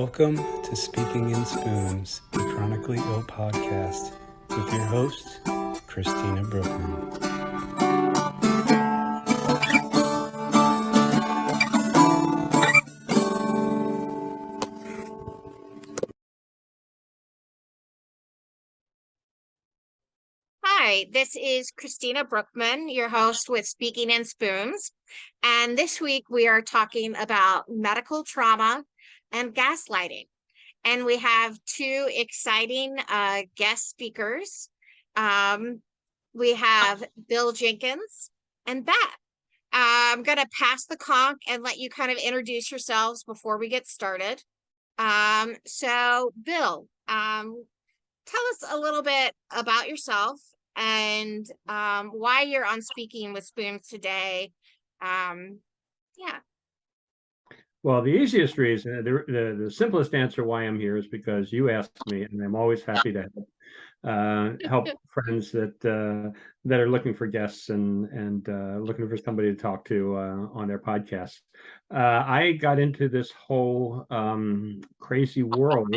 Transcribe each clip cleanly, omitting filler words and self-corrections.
Welcome to Speaking in Spoons, the Chronically Ill podcast, with your host, Christina Brookman. Hi, this is Christina Brookman, your host with Speaking in Spoons. And this week we are talking about medical trauma and gaslighting. And we have two exciting guest speakers. We have Bill Jenkins and Beth. I'm going to pass the conch and let you kind of introduce yourselves before we get started. So Bill, tell us a little bit about yourself and why you're on Speaking with Spoons today. Yeah. Well, the easiest reason, the simplest answer why I'm here is because you asked me, and I'm always happy to help friends that are looking for guests and looking for somebody to talk to on their podcast. I got into this whole crazy world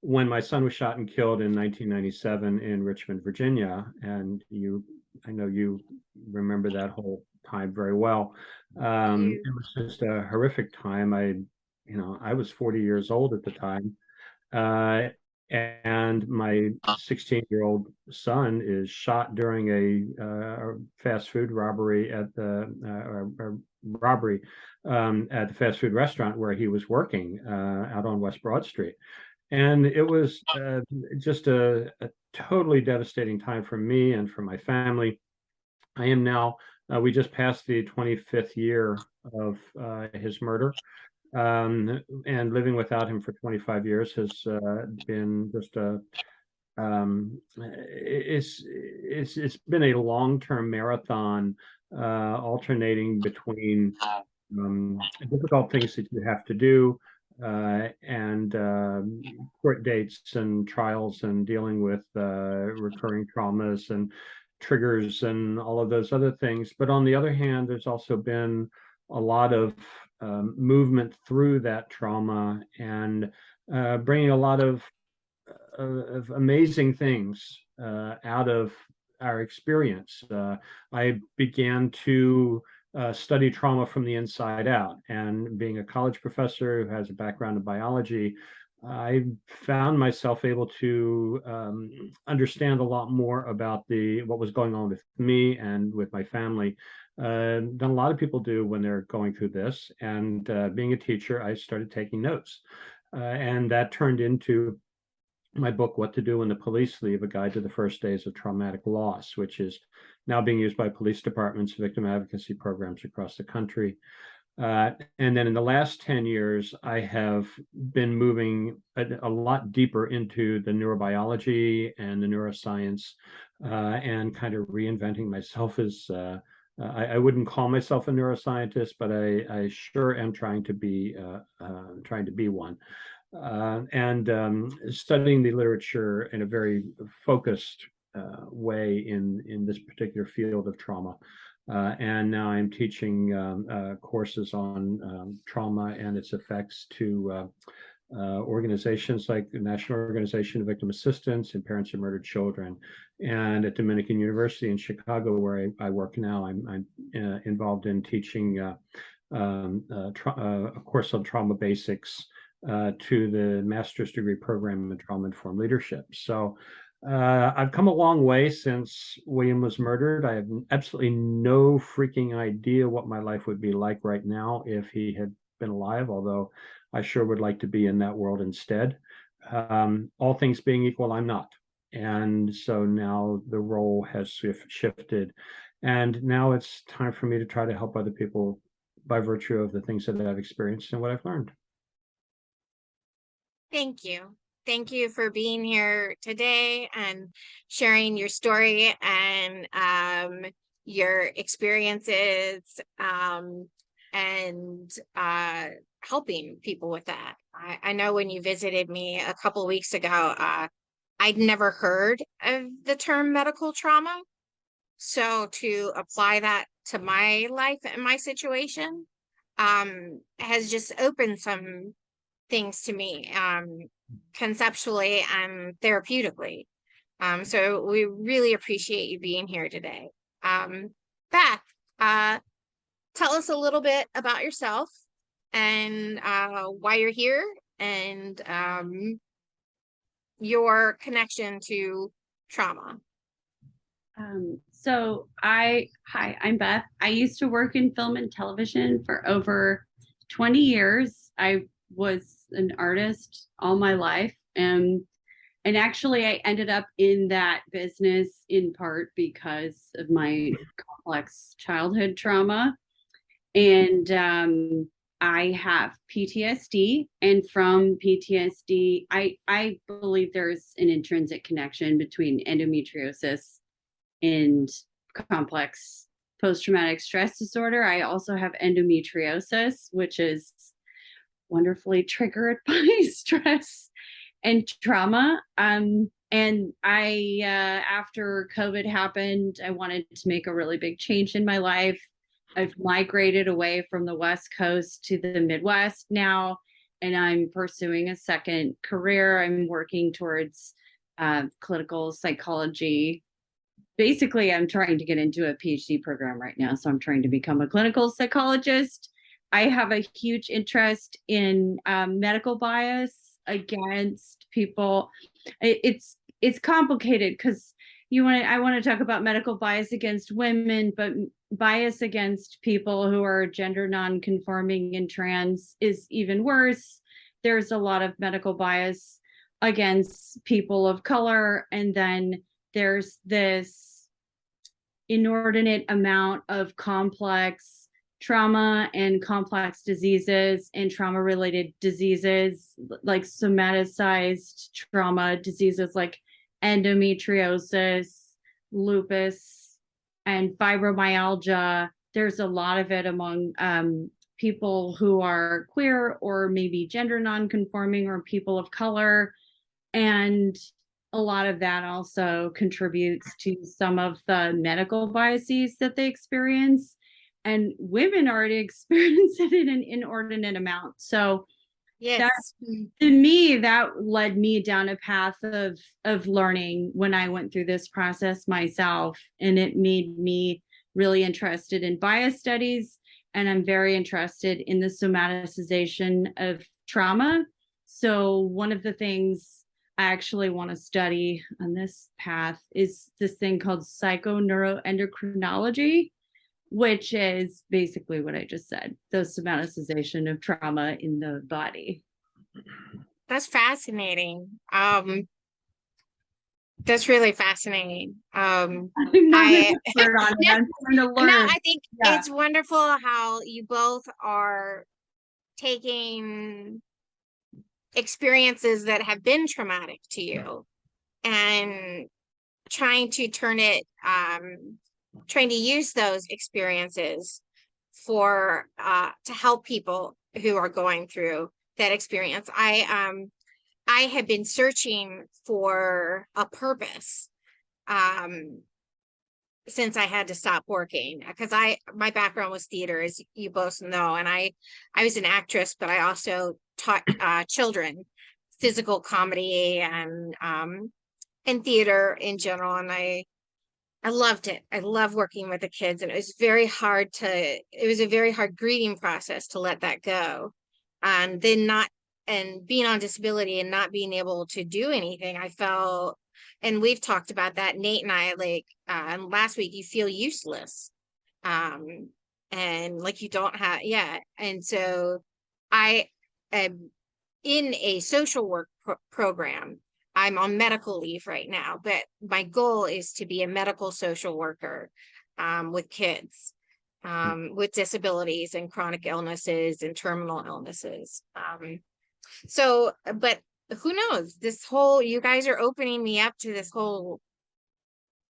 when my son was shot and killed in 1997 in Richmond, Virginia, and I know you remember that whole time very well. It was just a horrific time. I was 40 years old at the time, and my 16-year-old son is shot during a fast food robbery at the fast food restaurant where he was working out on West Broad Street. And it was just a totally devastating time for me and for my family. I am now, we just passed the 25th year of his murder. And living without him for 25 years has been just it's been a long-term marathon, alternating between difficult things that you have to do, and court dates and trials and dealing with recurring traumas and triggers and all of those other things. But on the other hand, there's also been a lot of movement through that trauma and bringing a lot of amazing things out of our experience. I began to study trauma from the inside out, and being a college professor who has a background in biology, I found myself able to understand a lot more about what was going on with me and with my family than a lot of people do when they're going through this. And being a teacher, I started taking notes, and that turned into my book, What to Do When the Police Leave, A Guide to the First Days of Traumatic Loss, which is now being used by police departments, victim advocacy programs across the country. And then in the last 10 years, I have been moving a lot deeper into the neurobiology and the neuroscience, and kind of reinventing myself as I wouldn't call myself a neuroscientist, but I sure am trying to be one. And studying the literature in a very focused way in this particular field of trauma. And now I'm teaching courses on trauma and its effects to organizations like the National Organization of Victim Assistance and Parents of Murdered Children. And at Dominican University in Chicago, where I work now, I'm involved in teaching a course on trauma basics to the master's degree program in trauma-informed leadership. So I've come a long way since William was murdered. I have absolutely no freaking idea what my life would be like right now if he had been alive, although I sure would like to be in that world instead. All things being equal, I'm not. And so now the role has shifted. And now it's time for me to try to help other people by virtue of the things that I've experienced and what I've learned. Thank you. Thank you for being here today and sharing your story and your experiences, and helping people with that. I know when you visited me a couple weeks ago, I'd never heard of the term medical trauma. So to apply that to my life and my situation has just opened some things to me, conceptually and therapeutically. So we really appreciate you being here today. Beth, tell us a little bit about yourself and why you're here and your connection to trauma. Hi, I'm Beth. I used to work in film and television for over 20 years. I was an artist all my life. And actually I ended up in that business in part because of my complex childhood trauma. And I have PTSD, and from PTSD, I believe there's an intrinsic connection between endometriosis and complex post-traumatic stress disorder. I also have endometriosis, which is wonderfully triggered by stress and trauma. And I, after COVID happened, I wanted to make a really big change in my life. I've migrated away from the West Coast to the Midwest now, and I'm pursuing a second career. I'm working towards clinical psychology. Basically, I'm trying to get into a PhD program right now, so I'm trying to become a clinical psychologist. I have a huge interest in medical bias against people. It's complicated because I want to talk about medical bias against women, but bias against people who are gender non-conforming and trans is even worse. There's a lot of medical bias against people of color, and then there's this inordinate amount of complex trauma and complex diseases and trauma-related diseases, like somaticized trauma diseases like endometriosis, lupus, and fibromyalgia. There's a lot of it among people who are queer or maybe gender non-conforming or people of color. And a lot of that also contributes to some of the medical biases that they experience. And women already experience it in an inordinate amount. So Yes. to me, that led me down a path of learning when I went through this process myself. And it made me really interested in bias studies. And I'm very interested in the somaticization of trauma. So one of the things I actually want to study on this path is this thing called psychoneuroendocrinology, which is basically what I just said, the somaticization of trauma in the body. That's fascinating. That's really fascinating. I'm not an expert on it. I'm trying to learn. No, I think it's wonderful how you both are taking experiences that have been traumatic to you and trying to trying to use those experiences for to help people who are going through that experience. I have been searching for a purpose since I had to stop working, because my background was theater, as you both know, and I was an actress, but I also taught children physical comedy and theater in general, and I loved it. I love working with the kids, and it was a very hard grieving process to let that go. And then being on disability and not being able to do anything, I felt, and we've talked about that, Nate and I, last week, you feel useless. And like you don't have, And so I am in a social work program. I'm on medical leave right now, but my goal is to be a medical social worker with kids with disabilities and chronic illnesses and terminal illnesses. But who knows, you guys are opening me up to this whole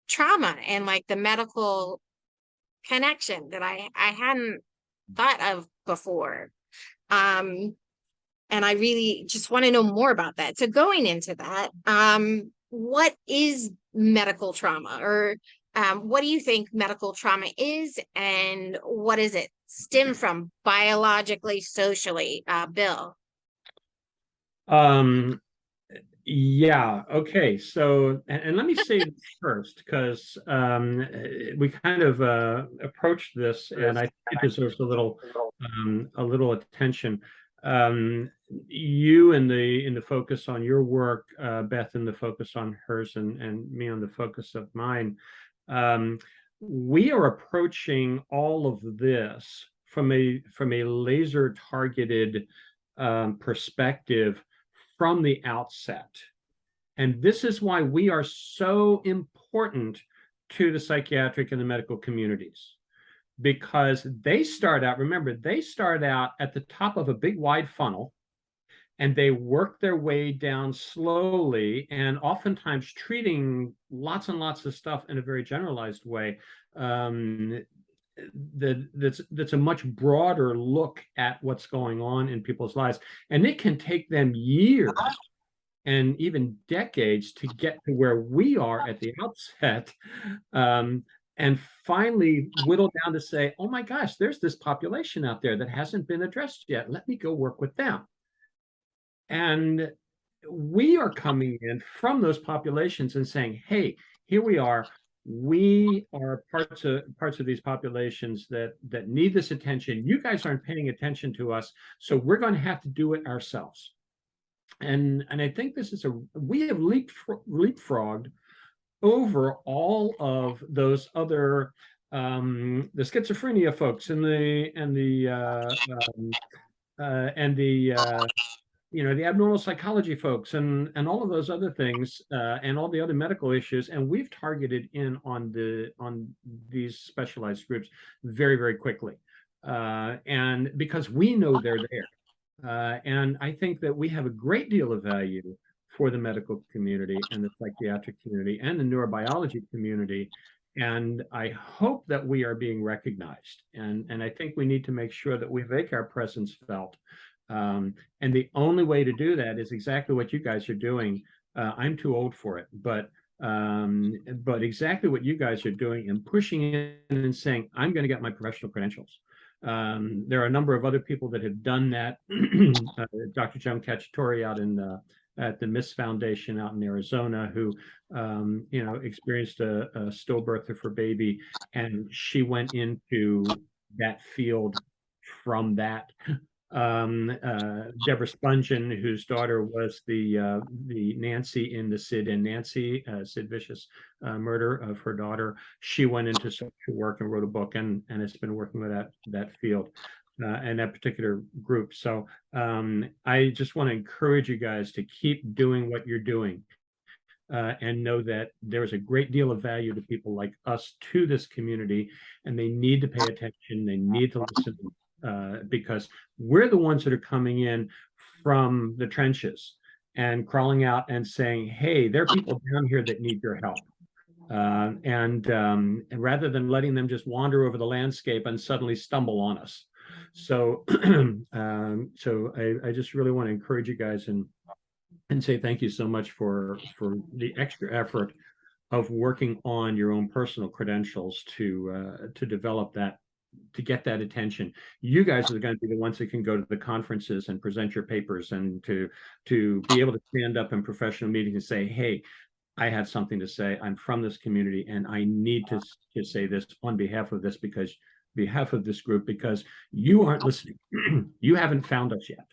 trauma and like the medical connection that I hadn't thought of before. And I really just want to know more about that. So going into that, what is medical trauma, or what do you think medical trauma is, and what does it stem from biologically, socially? Bill? Um, yeah, okay. So, and let me say this first, because we kind of approached this, and I think it deserves a little attention. You in the focus on your work, Beth in the focus on hers, and me on the focus of mine. Um, we are approaching all of this from a laser targeted perspective from the outset. And this is why we are so important to the psychiatric and the medical communities, because they start out, remember, they start out at the top of a big wide funnel, and they work their way down slowly, and oftentimes treating lots and lots of stuff in a very generalized way. That's a much broader look at what's going on in people's lives, and it can take them years and even decades to get to where we are at the outset, and finally whittle down to say, oh my gosh, there's this population out there that hasn't been addressed yet. Let me go work with them. And we are coming in from those populations and saying, hey, here we are. We are parts of these populations that need this attention. You guys aren't paying attention to us, so we're going to have to do it ourselves. And I think this is we have leapfrogged over all of those other the schizophrenia folks and the the abnormal psychology folks and all of those other things, and all the other medical issues, and we've targeted in on these specialized groups very, very quickly, and because we know they're there. And I think that we have a great deal of value for the medical community and the psychiatric community and the neurobiology community. And I hope that we are being recognized. And I think we need to make sure that we make our presence felt. And the only way to do that is exactly what you guys are doing. I'm too old for it, but exactly what you guys are doing and pushing in and saying, I'm going to get my professional credentials. There are a number of other people that have done that. Dr. Joan Cacciatore out at the MISS Foundation out in Arizona, who experienced a stillbirth of her baby, and she went into that field from that. Deborah Spungen, whose daughter was the Nancy in the Sid and Nancy, Sid Vicious murder of her daughter. She went into social work and wrote a book, and has been working with that field and that particular group. So I just want to encourage you guys to keep doing what you're doing. And know that there's a great deal of value to people like us, to this community, and they need to pay attention. They need to listen, because we're the ones that are coming in from the trenches and crawling out and saying, hey, there are people down here that need your help. And rather than letting them just wander over the landscape and suddenly stumble on us. So, I just really want to encourage you guys and say thank you so much for the extra effort of working on your own personal credentials to develop that, to get that attention. You guys are going to be the ones that can go to the conferences and present your papers, and to be able to stand up in professional meetings and say, hey, I have something to say. I'm from this community, and I need to say this on behalf of this group, because you aren't listening. You haven't found us yet.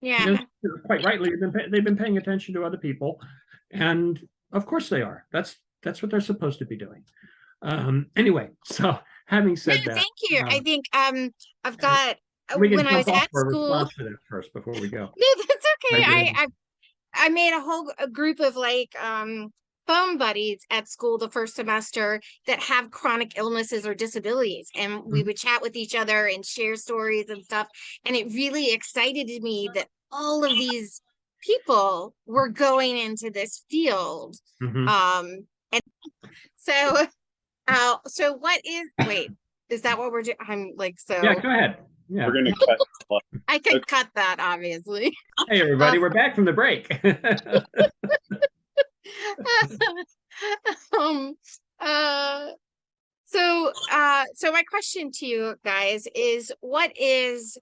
Yeah. Quite rightly, they've been paying attention to other people, and of course they are. That's what they're supposed to be doing. Anyway, so having said that, thank you. I think I've got when I was at school. To that first before we go. No, that's okay. I made a group of phone buddies at school the first semester that have chronic illnesses or disabilities, and we would chat with each other and share stories and stuff, and it really excited me that all of these people were going into this field. And so what is is that what we're doing? I'm yeah, go ahead. Yeah, we're gonna cut. I could cut that, obviously. Hey everybody, we're back from the break. So my question to you guys is, what is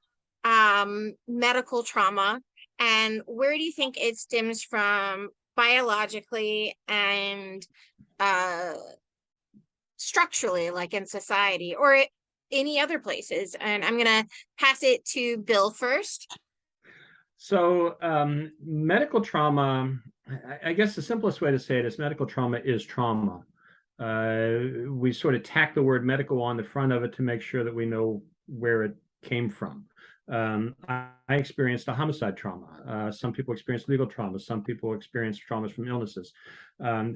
medical trauma, And where do you think it stems from biologically and structurally, like in society or any other places? And I'm going to pass it to Bill first. So medical trauma, I guess the simplest way to say it is medical trauma is trauma. We sort of tack the word medical on the front of it to make sure that we know where it came from. I experienced a homicide trauma. Some people experience legal trauma. Some people experience traumas from illnesses.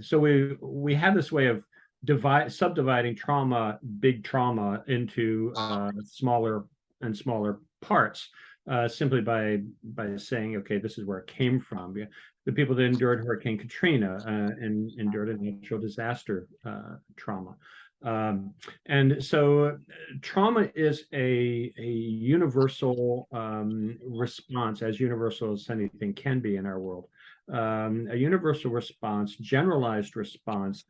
So we have this way of subdividing trauma, big trauma, into smaller and smaller parts, simply by saying, okay, this is where it came from. The people that endured Hurricane Katrina and endured a natural disaster trauma. And so trauma is a universal response, as universal as anything can be in our world. A universal response, generalized response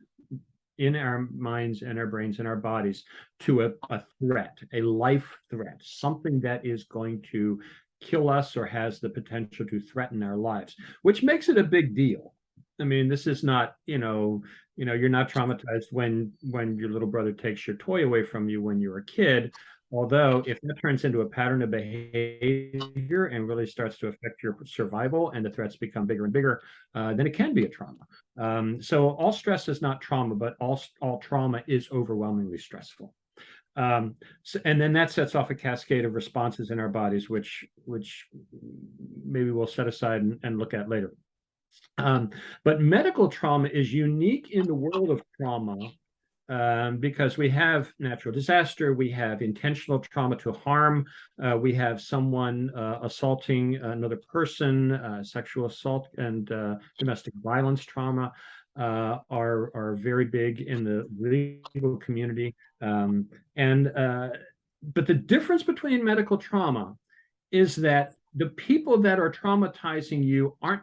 in our minds and our brains and our bodies to a threat, a life threat, something that is going to kill us or has the potential to threaten our lives, which makes it a big deal. I mean, this is not, you're not traumatized when your little brother takes your toy away from you when you're a kid. Although if that turns into a pattern of behavior and really starts to affect your survival and the threats become bigger and bigger, then it can be a trauma. So all stress is not trauma, but all trauma is overwhelmingly stressful. And then that sets off a cascade of responses in our bodies, which maybe we'll set aside and look at later. But medical trauma is unique in the world of trauma because we have natural disaster, we have intentional trauma to harm, we have someone assaulting another person, sexual assault and domestic violence trauma are very big in the legal community. But the difference between medical trauma is that the people that are traumatizing you aren't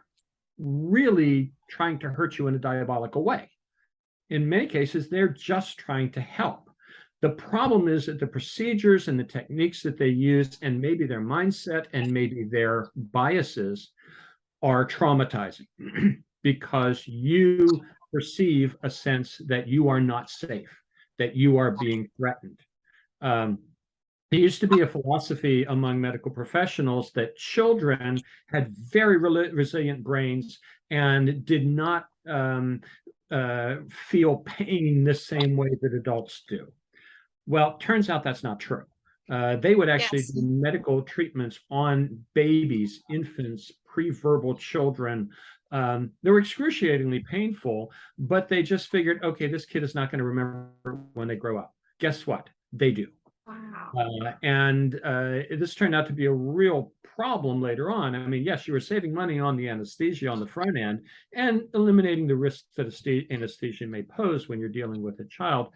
really trying to hurt you in a diabolical way. In many cases, they're just trying to help. The problem is that the procedures and the techniques that they use, and maybe their mindset and maybe their biases, are traumatizing because you perceive a sense that you are not safe, that you are being threatened. There used to be a philosophy among medical professionals that children had very resilient brains and did not feel pain the same way that adults do. Well, turns out that's not true. They would actually do medical treatments on babies, infants, pre-verbal children. They were excruciatingly painful, but they just figured, okay, this kid is not going to remember when they grow up. Guess what? They do. Wow. This turned out to be a real problem later on. I mean, yes, you were saving money on the anesthesia on the front end and eliminating the risks that anesthesia may pose when you're dealing with a child.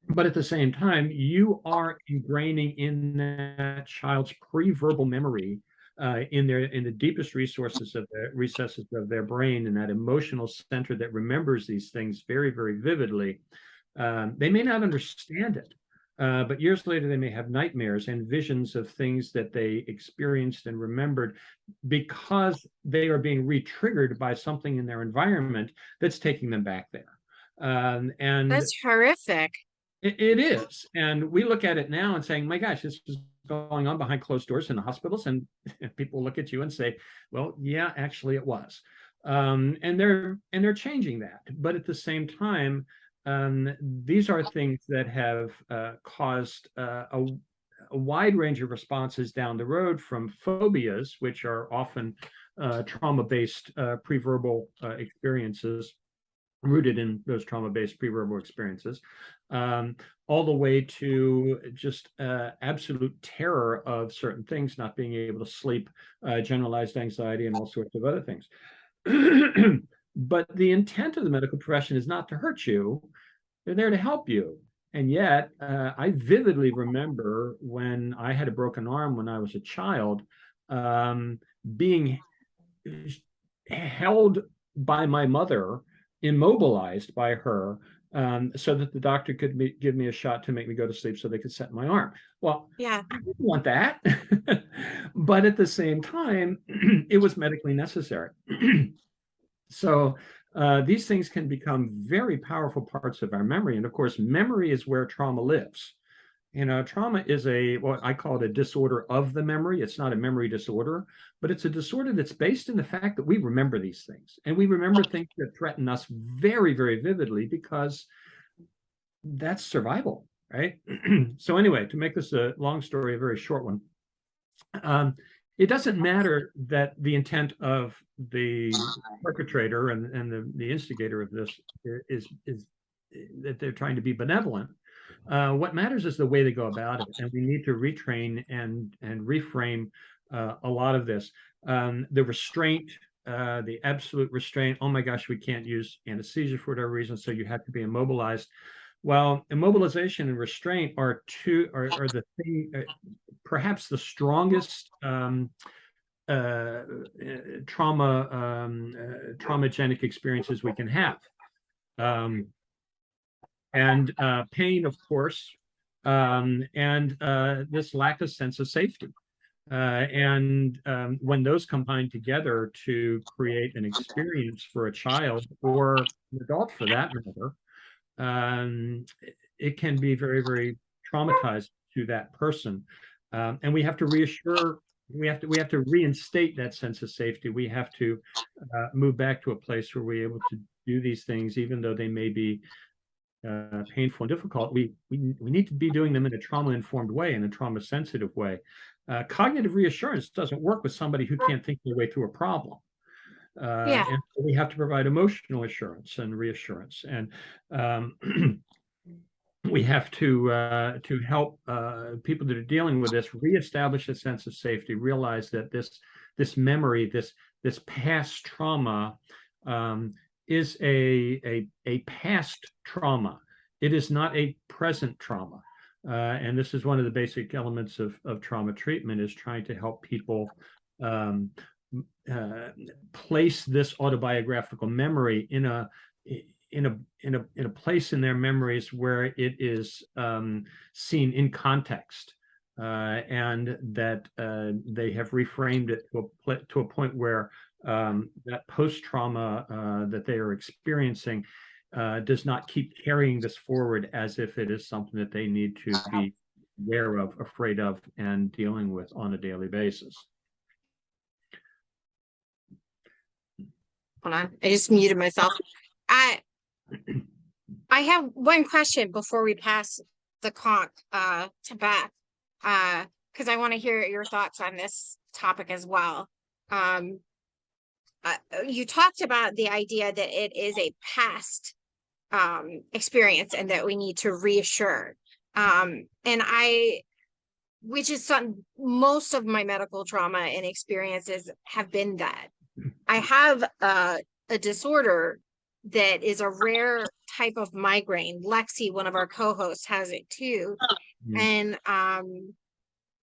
But at the same time, you are ingraining in that child's pre-verbal memory, in the deepest recesses of their brain, and that emotional center that remembers these things very, very vividly. They may not understand it, but years later, they may have nightmares and visions of things that they experienced and remembered because they are being re-triggered by something in their environment that's taking them back there. And that's horrific. It is. And we look at it now and saying, my gosh, this is going on behind closed doors in the hospitals. And people look at you and say, well, yeah, actually it was. And they're changing that. But at the same time, these are things that have caused a wide range of responses down the road, from phobias, which are often trauma-based pre-verbal experiences, rooted in those trauma-based pre-verbal experiences, all the way to just absolute terror of certain things, not being able to sleep, generalized anxiety, and all sorts of other things. But the intent of the medical profession is not to hurt you. They're there to help you. And yet, I vividly remember when I had a broken arm when I was a child, being held by my mother, immobilized by her, so that the doctor could give me a shot to make me go to sleep so they could set my arm. Well, Yeah. I didn't want that. But at the same time, it was medically necessary. So these things can become very powerful parts of our memory. And of course, memory is where trauma lives. Trauma is what I call it a disorder of the memory. It's not a memory disorder, but it's a disorder that's based in the fact that we remember these things. And we remember things that threaten us very, very vividly because that's survival, right? So anyway, to make this a long story, a very short one, it doesn't matter that the intent of the perpetrator and the instigator of this is that they're trying to be benevolent. What matters is the way they go about it, and we need to retrain and reframe a lot of this. The restraint, the absolute restraint. Oh my gosh, we can't use anesthesia for whatever reason, so you have to be immobilized. Well, immobilization and restraint are the thing, perhaps the strongest traumagenic experiences we can have. And pain, of course, and this lack of sense of safety. And when those combine together to create an experience for a child or an adult for that matter, it can be very, very traumatized to that person. And we have to reassure, we have to reinstate that sense of safety. We have to move back to a place where we're able to do these things, even though they may be painful and difficult. We need to be doing them in a trauma-informed way, in a trauma-sensitive way. Cognitive reassurance doesn't work with somebody who can't think their way through a problem. And we have to provide emotional assurance and reassurance, and we have to help people that are dealing with this reestablish a sense of safety, realize that this memory, this past trauma, is a past trauma. It is not a present trauma. And this is one of the basic elements of trauma treatment, is trying to help people place this autobiographical memory in a place in their memories where it is seen in context, and that they have reframed it to a point where that post-trauma that they are experiencing does not keep carrying this forward as if it is something that they need to be aware of, afraid of, and dealing with on a daily basis. Hold on, I just muted myself. I have one question before we pass the conch to Beth, because I want to hear your thoughts on this topic as well. You talked about the idea that it is a past experience and that we need to reassure. Which is most of my medical trauma and experiences have been that. I have a disorder that is a rare type of migraine. Lexi, one of our co-hosts, has it too. And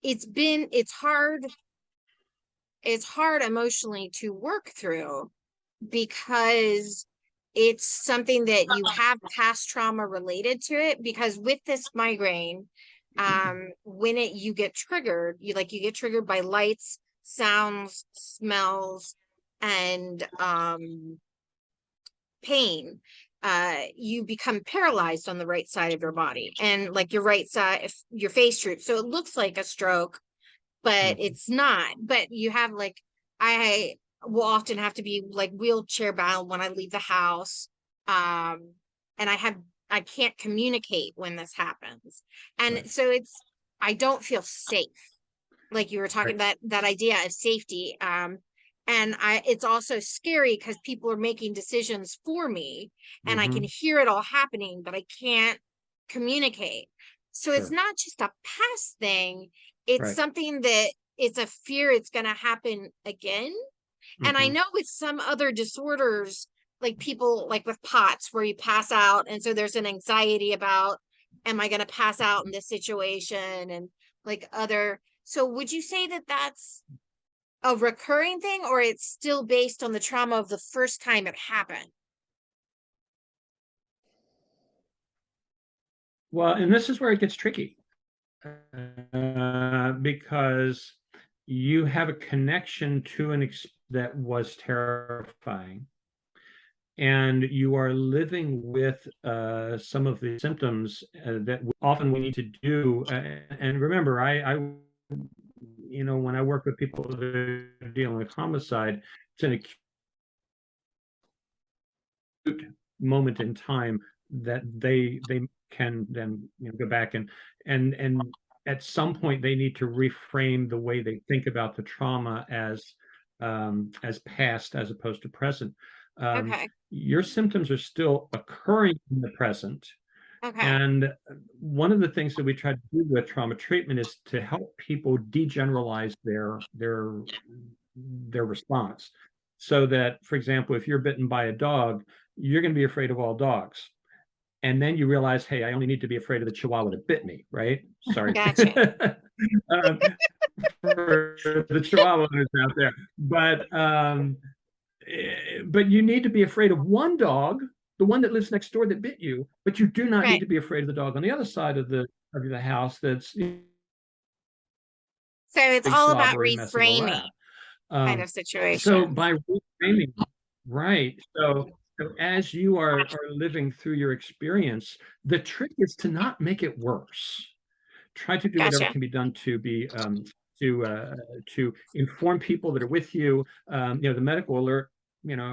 it's hard emotionally to work through, because it's something that you have past trauma related to it. Because with this migraine, when you get triggered, you get triggered by lights, sounds, smells, and pain, you become paralyzed on the right side of your body, and your right side, if your face droops, so it looks like a stroke, but it's not. But you have I will often have to be wheelchair bound when I leave the house, and I can't communicate when this happens, and so I don't feel safe, like you were talking about that idea of safety. And it's also scary because people are making decisions for me, and I can hear it all happening, but I can't communicate. So it's not just a past thing. It's something that it's a fear it's going to happen again. And I know with some other disorders, like people with POTS, where you pass out. And so there's an anxiety about, am I going to pass out in this situation? And so would you say that that's a recurring thing, or it's still based on the trauma of the first time it happened? Well, and this is where it gets tricky, because you have a connection to that was terrifying, and you are living with some of the symptoms that often we need to do. And remember, I when I work with people that are dealing with homicide, it's an acute moment in time that they can then go back and at some point they need to reframe the way they think about the trauma as past as opposed to present. Okay. Your symptoms are still occurring in the present, Okay. and one of the things that we try to do with trauma treatment is to help people degeneralize their response, so that, for example, if you're bitten by a dog, you're going to be afraid of all dogs. And then you realize, hey, I only need to be afraid of the chihuahua that bit me, right? Sorry. Gotcha. For the chihuahua owners out there. But you need to be afraid of one dog, the one that lives next door that bit you, but you do not need Right. to be afraid of the dog on the other side of the house that's So it's big all about slobbery mess of a reframing rat. kind of So situation. by reframing, right. So as you are living through your experience, the trick is to not make it worse. Try to do whatever Gotcha. can be done to be to inform people that are with you. The medical alert,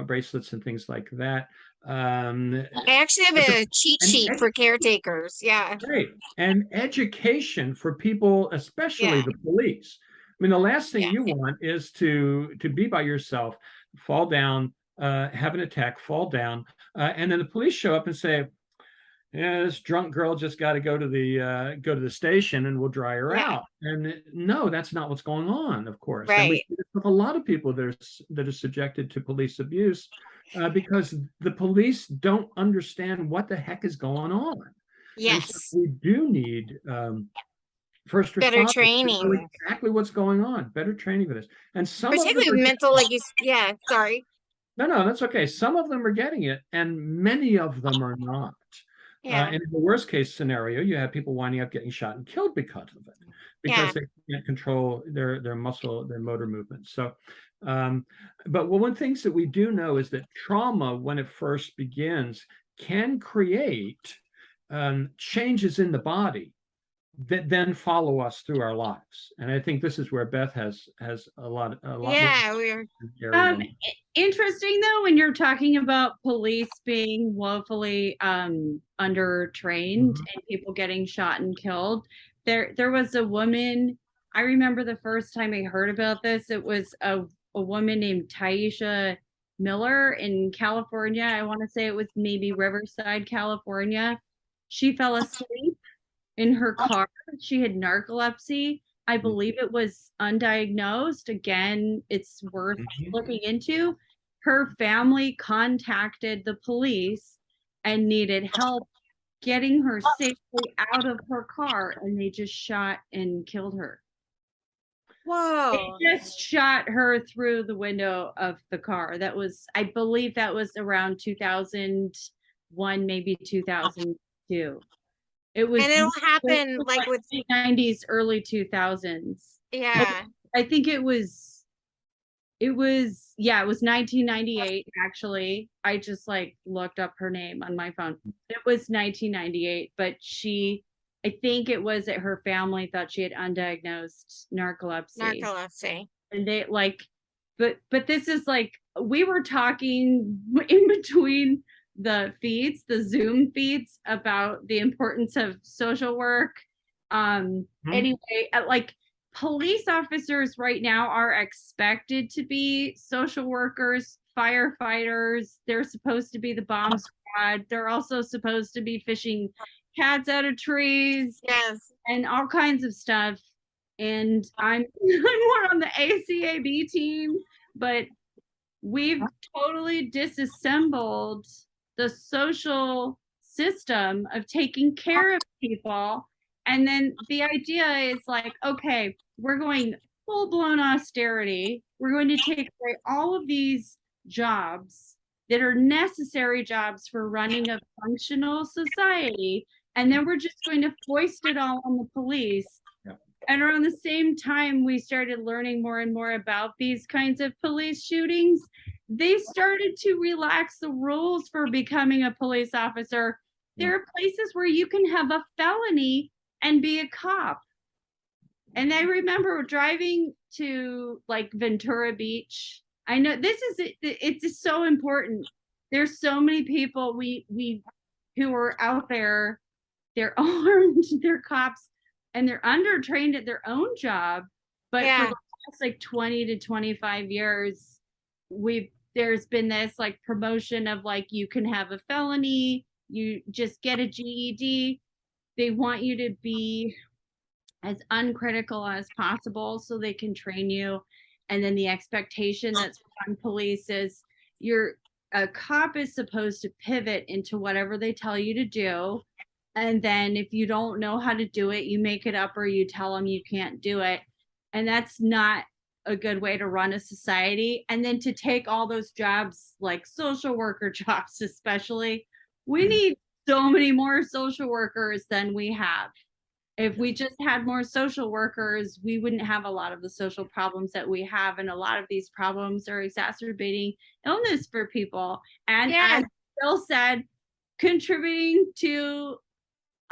bracelets and things like that. I actually have a cheat sheet for caretakers. Yeah. Right. And education for people, especially Yeah. the police. I mean, the last thing Yeah. you want is to be by yourself, fall down, have an attack, fall down, and then the police show up and say, "Yeah, this drunk girl just got to go to the station, and we'll dry her Yeah. out." And no, that's not what's going on, of course. And we Right. see this with a lot of people that are subjected to police abuse, because the police don't understand what the heck is going on. And so Yes. we do need first Better responders to know training, exactly what's going on, better training for this. And some of them particularly are mental, like yeah, sorry. no, that's okay. Some of them are getting it, and many of them are not. Yeah. And in the worst case scenario, you have people winding up getting shot and killed because of it, Yeah. because they can't control their motor movements. So, but one things that we do know is that trauma, when it first begins, can create changes in the body that then follow us through our lives. And I think this is where Beth has a lot Yeah. more. Interesting though, when you're talking about police being woefully undertrained and people getting shot and killed. There was a woman, I remember the first time I heard about this, it was a woman named Taisha Miller in California. I want to say it was maybe Riverside, California. She fell asleep in her car. She had narcolepsy. I believe it was undiagnosed. Again, it's worth looking into. Her family contacted the police and needed help getting her safely out of her car, and they just shot and killed her. Whoa. They just shot her through the window of the car. That was, I believe that was around 2001, maybe 2002. It was, And it'll happen like with 90s, early 2000s. yeah. I think it was 1998 actually. I just looked up her name on my phone. It was 1998, but I think it was that her family thought she had undiagnosed narcolepsy. And they but this is we were talking in between the Zoom feeds, about the importance of social work. Anyway, police officers right now are expected to be social workers, firefighters. They're supposed to be the bomb squad. They're also supposed to be fishing cats out of trees. Yes. And all kinds of stuff. And I'm more on the ACAB team, but we've totally disassembled the social system of taking care of people. And then the idea is okay, we're going full-blown austerity. We're going to take away all of these jobs that are necessary jobs for running a functional society. and then we're just going to foist it all on the police. Yep. And around the same time we started learning more and more about these kinds of police shootings, they started to relax the rules for becoming a police officer. There are places where you can have a felony and be a cop. And I remember driving to like Ventura Beach. I know it's so important. There's so many people we who are out there, they're armed, they're cops, and they're undertrained at their own job. But for the last like 20 to 25 years, there's been this like promotion of like, you can have a felony, you just get a GED. They want you to be as uncritical as possible so they can train you. And then the expectation that's on police is a cop is supposed to pivot into whatever they tell you to do. And then if you don't know how to do it, you make it up or you tell them you can't do it. And that's not a good way to run a society. And then to take all those jobs, like social worker jobs especially, we need so many more social workers than we have. If we just had more social workers, we wouldn't have a lot of the social problems that we have. And a lot of these problems are exacerbating illness for people. And as Bill said, contributing to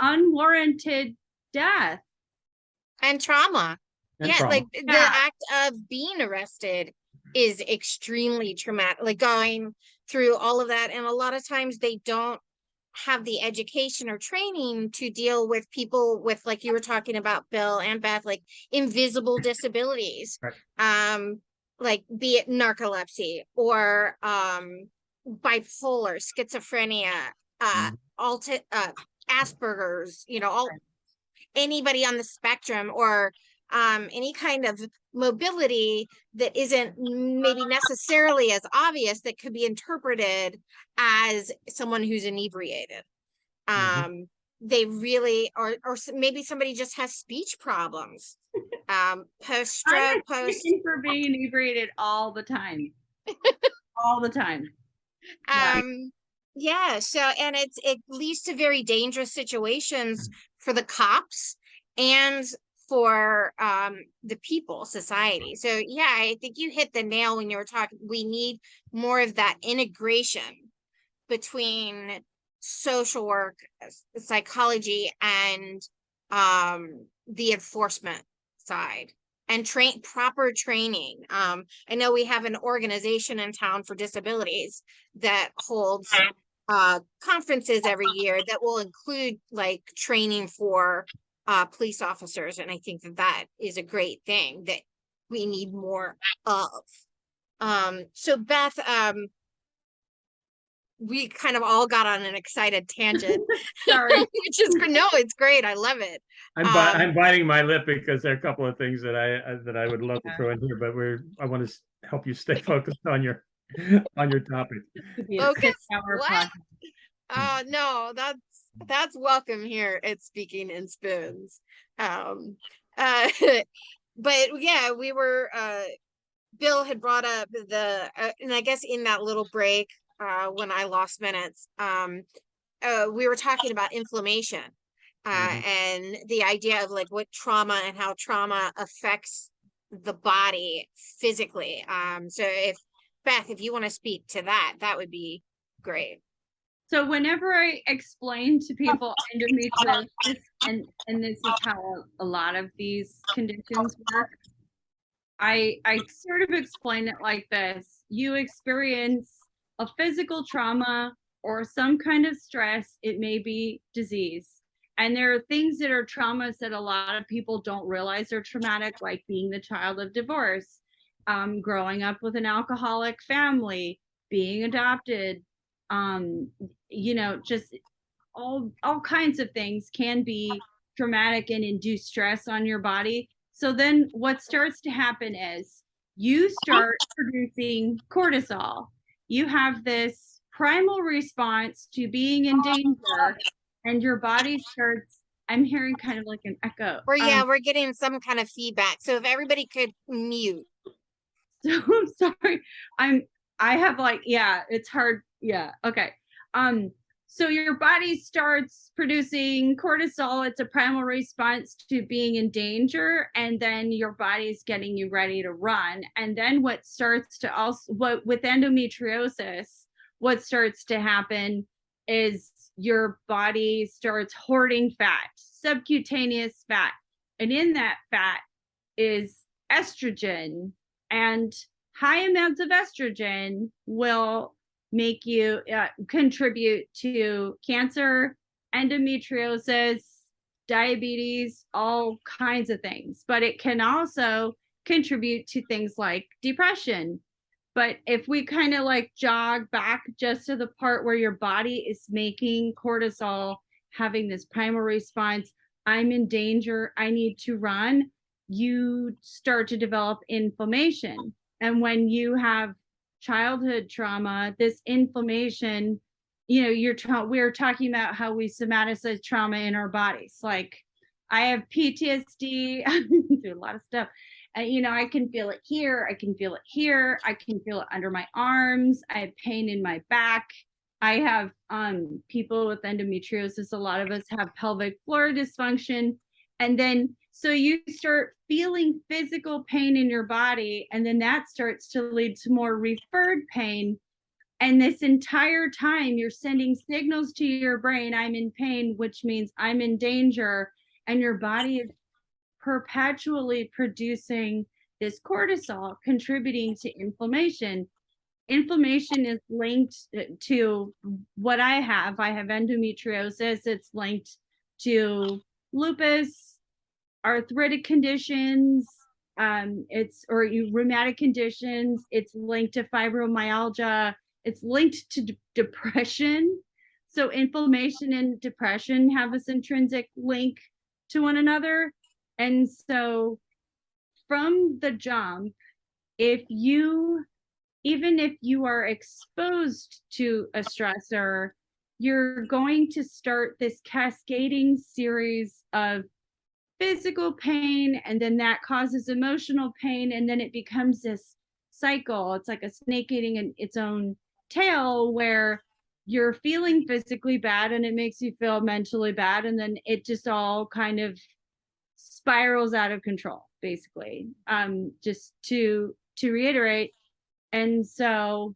unwarranted death. And trauma. And yeah, trauma. like the act of being arrested is extremely traumatic, like going through all of that. And a lot of times they don't have the education or training to deal with people with, like you were talking about, Bill and Beth, like invisible disabilities, right. Like be it narcolepsy or bipolar, schizophrenia, Asperger's, anybody on the spectrum, or any kind of mobility that isn't maybe necessarily as obvious, that could be interpreted as someone who's inebriated. They really, or maybe somebody just has speech problems, post-stroke, for being inebriated all the time. All the time. So, and it leads to very dangerous situations for the cops and for the people, society. So yeah, I think you hit the nail when you were talking. We need more of that integration between social work, psychology, and the enforcement side, and proper training. I know we have an organization in town for disabilities that holds conferences every year that will include like training for police officers, and I think that is a great thing that we need more of. So Beth, we kind of all got on an excited tangent. Sorry. Which is no, it's great. I love it. I'm biting my lip because there are a couple of things that I would love to throw in here, but I want to help you stay focused on your topic. Okay. What? No, that's welcome here at Speaking in Spoons. But yeah, we were Bill had brought up and I guess in that little break when I lost minutes, we were talking about inflammation and the idea of like what trauma and how trauma affects the body physically. So if Beth, if you want to speak to that would be great. So whenever I explain to people endometriosis, and this is how a lot of these conditions work, I sort of explain it like this. You experience a physical trauma or some kind of stress. It may be disease. And there are things that are traumas that a lot of people don't realize are traumatic, like being the child of divorce, growing up with an alcoholic family, being adopted, just all kinds of things can be traumatic and induce stress on your body. So then what starts to happen is you start producing cortisol. You have this primal response to being in danger, and your body starts, I'm hearing kind of like an echo. We're getting some kind of feedback. So if everybody could mute. So sorry. I have like, it's hard. Yeah. Okay. So your body starts producing cortisol. It's a primal response to being in danger. And then your body's getting you ready to run. And then what starts to also, with endometriosis, what starts to happen is your body starts hoarding fat, subcutaneous fat. And in that fat is estrogen, and high amounts of estrogen will make you contribute to cancer, endometriosis, diabetes, all kinds of things. But it can also contribute to things like depression. But if we kind of like jog back just to the part where your body is making cortisol, having this primal response, I'm in danger, I need to run, you start to develop inflammation. And when you have childhood trauma, this inflammation, we're talking about how we somaticize trauma in our bodies. Like I have PTSD, I do a lot of stuff. I can feel it here, I can feel it here, I can feel it under my arms, I have pain in my back. I have people with endometriosis, a lot of us have pelvic floor dysfunction. And then so you start feeling physical pain in your body, and then that starts to lead to more referred pain. And this entire time you're sending signals to your brain, I'm in pain, which means I'm in danger. And your body is perpetually producing this cortisol, contributing to inflammation. Inflammation is linked to what I have. I have endometriosis. It's linked to lupus, arthritic conditions, rheumatic conditions. It's linked to fibromyalgia. It's linked to depression. So inflammation and depression have this intrinsic link to one another. And so from the jump, even if you are exposed to a stressor, you're going to start this cascading series of physical pain, and then that causes emotional pain, and then it becomes this cycle. It's like a snake eating its own tail, where you're feeling physically bad and it makes you feel mentally bad, and then it just all kind of spirals out of control, basically. Just to reiterate. And so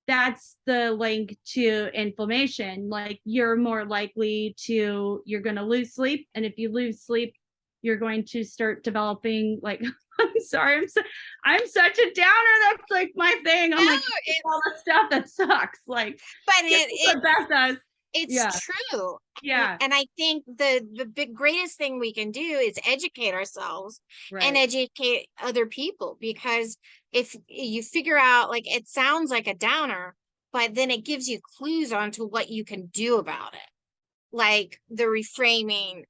that's the link to inflammation. Like you're going to lose sleep. And if you lose sleep, you're going to start developing like, I'm sorry, I'm such a downer. That's like my thing. I'm like, all the stuff that sucks. Like, but what Beth does. It's true. Yeah. And I think the greatest thing we can do is educate ourselves and educate other people, because if you figure out, like, it sounds like a downer, but then it gives you clues onto what you can do about it. Like the reframing,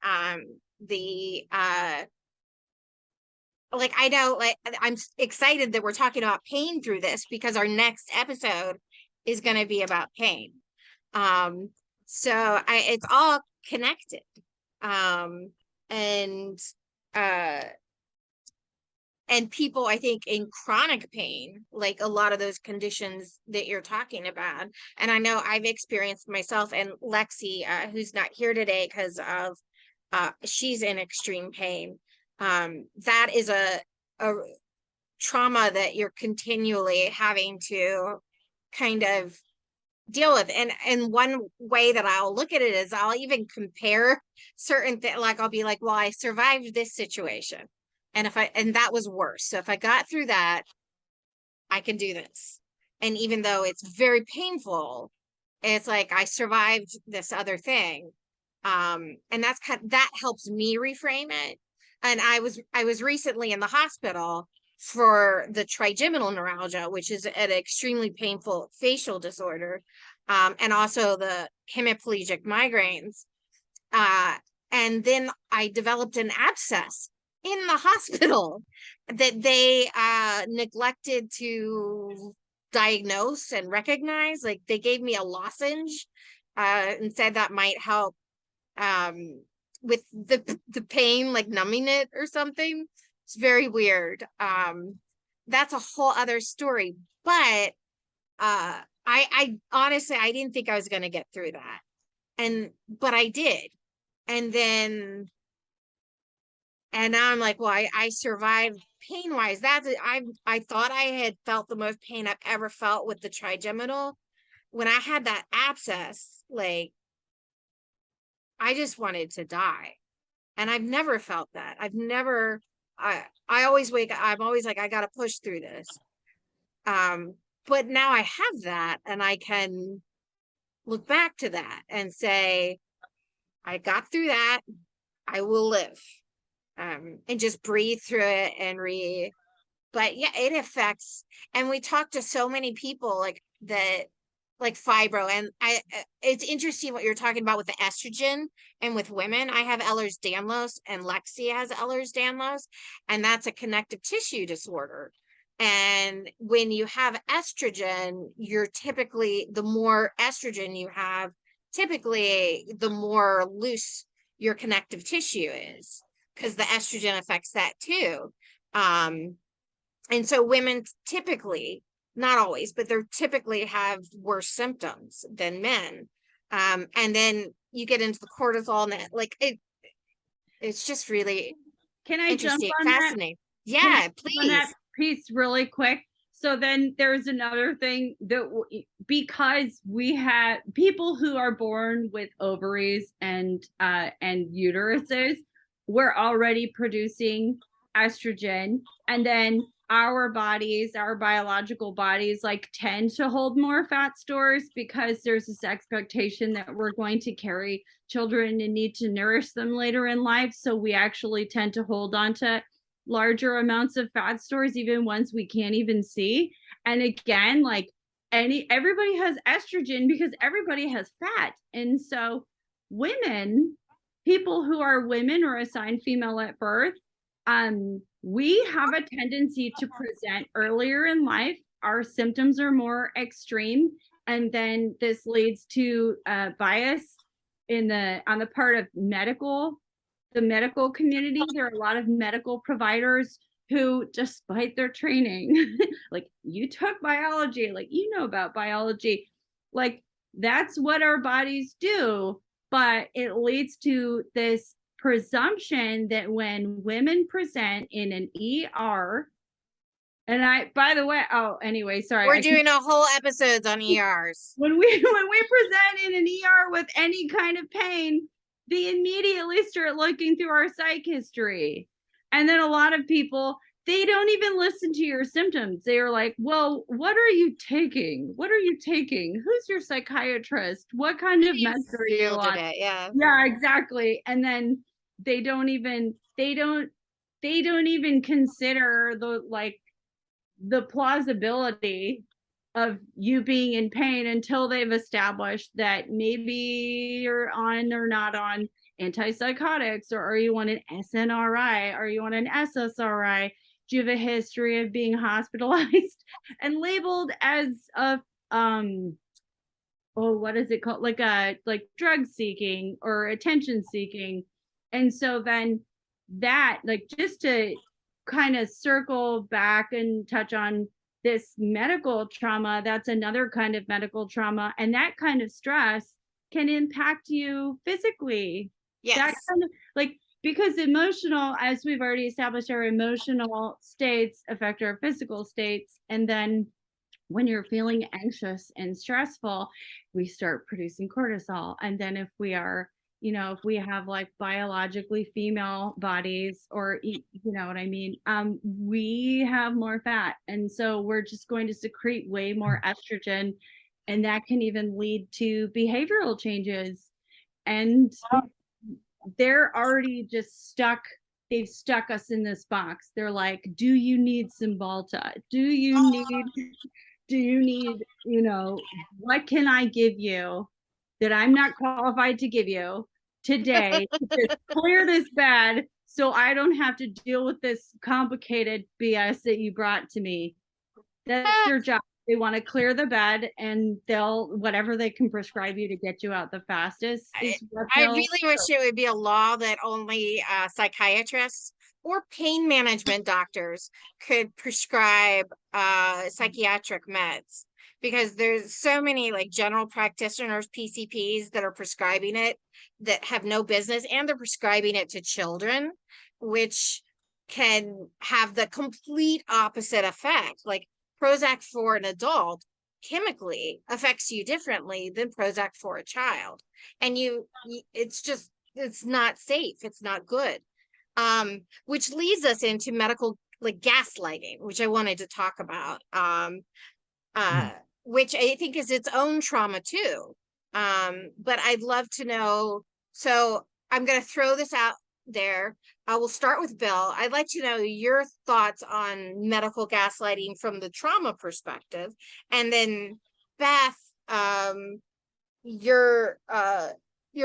like I know, like I'm excited that we're talking about pain through this, because our next episode is going to be about pain. So it's all connected. And people, I think, in chronic pain, like a lot of those conditions that you're talking about, and I know I've experienced myself, and Lexi, who's not here today because of she's in extreme pain. That is a trauma that you're continually having to kind of deal with. And one way that I'll look at it is I'll even compare certain things. Like I'll be like, well, I survived this situation, and that was worse. So if I got through that, I can do this. And even though it's very painful, it's like I survived this other thing. And that helps me reframe it. And I was recently in the hospital for the trigeminal neuralgia, which is an extremely painful facial disorder, and also the hemiplegic migraines. And then I developed an abscess in the hospital that they neglected to diagnose and recognize. Like they gave me a lozenge and said that might help with the pain, like numbing it or something. It's very weird. That's a whole other story. But I honestly, I didn't think I was going to get through that. But I did. And now I'm like, well, I survived pain wise. I thought I had felt the most pain I've ever felt with the trigeminal. When I had that abscess, like, I just wanted to die. And I've never felt that. I always wake up, I'm always like, I got to push through this. But now I have that, and I can look back to that and say, I got through that. I will live. And just breathe through it but yeah, it affects. And we talk to so many people like that, like fibro. And it's interesting what you're talking about with the estrogen and with women. I have Ehlers-Danlos, and Lexi has Ehlers-Danlos, and that's a connective tissue disorder. And when you have estrogen, the more estrogen you have, typically the more loose your connective tissue is, because the estrogen affects that too. And so women typically, not always, but they're typically have worse symptoms than men. And then you get into the cortisol, and that, like, it's just really Can I jump interesting, on fascinating. that? Yeah, please. On that piece really quick. So then there's another thing that because we have people who are born with ovaries and uteruses, we're already producing estrogen, and then our bodies, our biological bodies, like tend to hold more fat stores because there's this expectation that we're going to carry children and need to nourish them later in life. So we actually tend to hold on to larger amounts of fat stores, even ones we can't even see. And again, like everybody has estrogen because everybody has fat. And so people who are women or assigned female at birth, we have a tendency to present earlier in life. Our symptoms are more extreme, and then this leads to bias on the part of the medical community. There are a lot of medical providers who, despite their training, like, you took biology, like, you know about biology, like, that's what our bodies do. But it leads to this presumption that when women present in an ER, and by the way, anyway, sorry. We're doing a whole episodes on ERs. When we present in an ER with any kind of pain, they immediately start looking through our psych history. And then a lot of people, they don't even listen to your symptoms. They are like, well, what are you taking? What are you taking? Who's your psychiatrist? What kind of meds are you on? Yeah. Yeah, exactly. And then they don't even consider the plausibility of you being in pain until they've established that maybe you're on or not on antipsychotics, or are you on an SNRI? Are you on an SSRI? Do you have a history of being hospitalized and labeled as a what is it called? Like drug seeking or attention seeking. And so then that, like, just to kind of circle back and touch on this medical trauma, that's another kind of medical trauma. And that kind of stress can impact you physically. Yes. That kind of, like, because emotional, as we've already established, our emotional states affect our physical states. And then when you're feeling anxious and stressful, we start producing cortisol. And then if we are, if we have like biologically female bodies, or, you know what I mean? We have more fat. And so we're just going to secrete way more estrogen. And that can even lead to behavioral changes. And they're already just stuck. They've stuck us in this box. They're like, do you need Cymbalta? Do you need, what can I give you that I'm not qualified to give you today to clear this bed so I don't have to deal with this complicated BS that you brought to me? That's their job. They want to clear the bed, and they'll, whatever they can prescribe you to get you out the fastest. I really wish it would be a law that only psychiatrists or pain management doctors could prescribe psychiatric meds. because there's so many like general practitioners, PCPs, that are prescribing it that have no business, and they're prescribing it to children, which can have the complete opposite effect. Like Prozac for an adult chemically affects you differently than Prozac for a child. And it's not safe. It's not good. Which leads us into medical, like gaslighting, which I wanted to talk about. Which I think is its own trauma too. But I'd love to know. So I'm going to throw this out there. I will start with Bill. I'd like to know your thoughts on medical gaslighting from the trauma perspective, and then Beth, your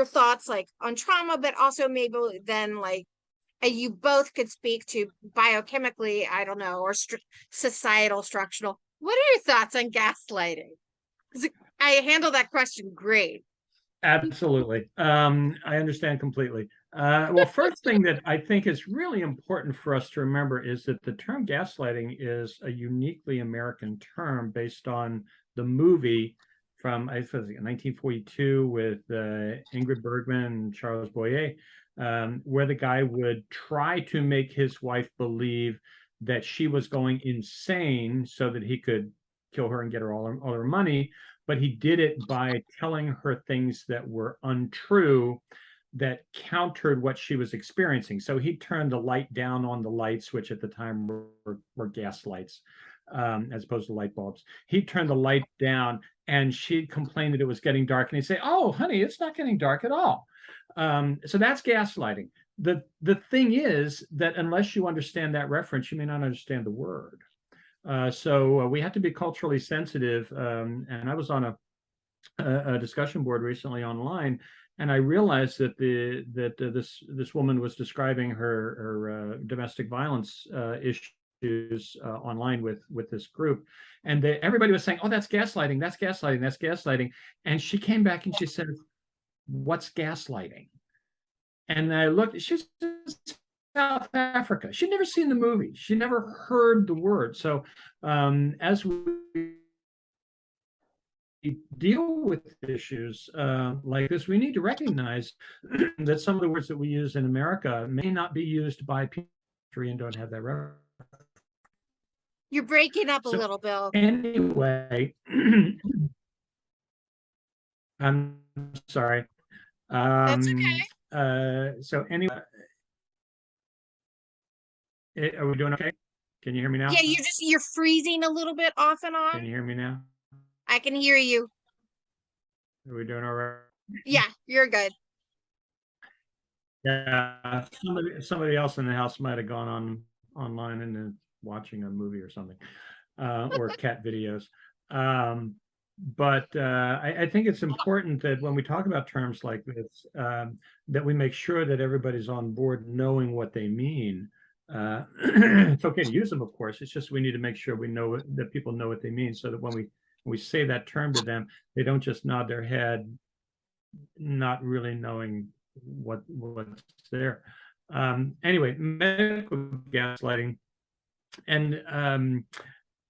thoughts like on trauma, but also maybe then like you both could speak to biochemically, I don't know, or societal, structural. What are your thoughts on gaslighting? I handled that question great. Absolutely. I understand completely. Well, first thing that I think is really important for us to remember is that the term gaslighting is a uniquely American term based on the movie from, I think, 1942 with Ingrid Bergman and Charles Boyer, where the guy would try to make his wife believe that she was going insane so that he could kill her and get her all her money. But he did it by telling her things that were untrue, that countered what she was experiencing. So he turned the light down on the lights, which at the time were gas lights, as opposed to light bulbs. He turned the light down, and she complained that it was getting dark, and he'd say, "Oh, honey, it's not getting dark at all." So that's gaslighting. The thing is that unless you understand that reference, you may not understand the word. So we have to be culturally sensitive. And I was on a discussion board recently online, and I realized that this woman was describing her domestic violence issues online with this group, and everybody was saying, "Oh, that's gaslighting. That's gaslighting. That's gaslighting." And she came back and she said, "What's gaslighting?" And I looked. She's South Africa. She'd never seen the movie. She never heard the word. So as we deal with issues like this, we need to recognize that some of the words that we use in America may not be used by people and don't have that reference. You're breaking up a little, Bill. Anyway, I'm sorry. That's okay. So anyway, are we doing okay? Can you hear me now? Yeah, you're freezing a little bit off and on. Can you hear me now? I can hear you. Are we doing all right? Yeah, you're good. Yeah, somebody else in the house might have gone online and then watching a movie or something, or cat videos. But I think it's important that when we talk about terms like this, that we make sure that everybody's on board knowing what they mean. It's okay to use them, of course. It's just we need to make sure we know that people know what they mean, so that when we say that term to them, they don't just nod their head, not really knowing what's there. Anyway, medical gaslighting, and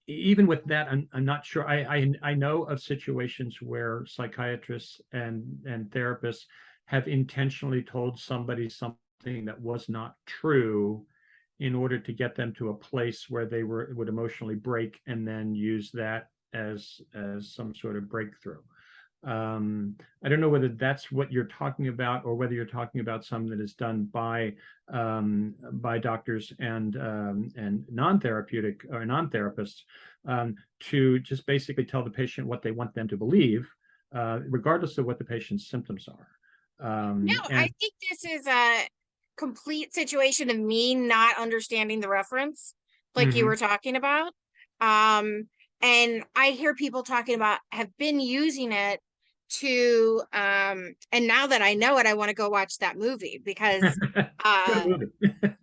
even with that, I'm not sure. I know of situations where psychiatrists and therapists have intentionally told somebody something that was not true in order to get them to a place where they would emotionally break, and then use that as some sort of breakthrough. I don't know whether that's what you're talking about, or whether you're talking about something that is done by doctors and non-therapeutic or non-therapists, to just basically tell the patient what they want them to believe, regardless of what the patient's symptoms are. No, I think this is a complete situation of me not understanding the reference, like you were talking about. And I hear people talking about, have been using it to and now that I know it, I want to go watch that movie, because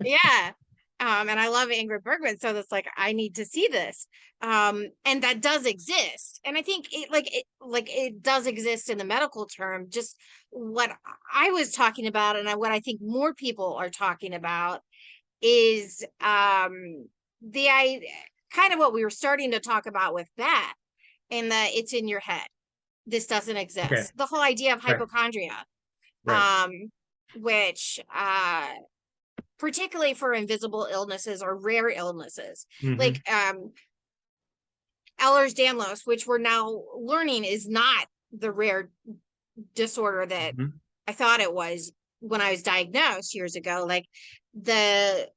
yeah, and I love Ingrid Bergman, so that's like, I need to see this. And that does exist, and I think it does exist in the medical term. Just what I was talking about, and what I think more people are talking about, is kind of what we were starting to talk about with that, it's in your head. This doesn't exist. Okay. The whole idea of Right. hypochondria, Right. which particularly for invisible illnesses or rare illnesses, like Ehlers-Danlos, which we're now learning is not the rare disorder that I thought it was when I was diagnosed years ago. Like the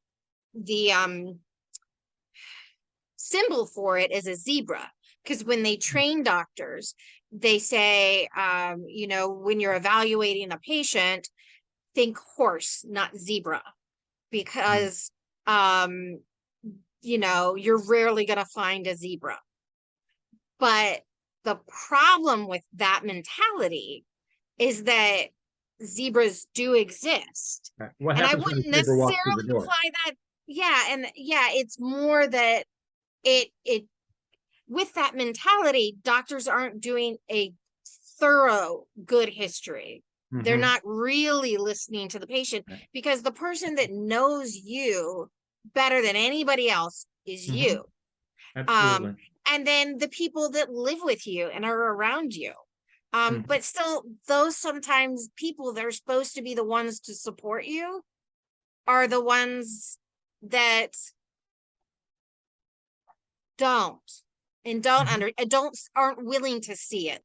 symbol for it is a zebra, because when they train doctors, they say, when you're evaluating a patient, think horse, not zebra, because you're rarely going to find a zebra. But the problem with that mentality is that zebras do exist. Right. What And I happens when wouldn't a zebra walks through necessarily the door? imply that. It's more that it with that mentality, doctors aren't doing a thorough good history. They're not really listening to the patient, because the person that knows you better than anybody else is you. Absolutely. And then the people that live with you and are around you. But still, those sometimes people that are supposed to be the ones to support you are the ones that aren't willing to see it,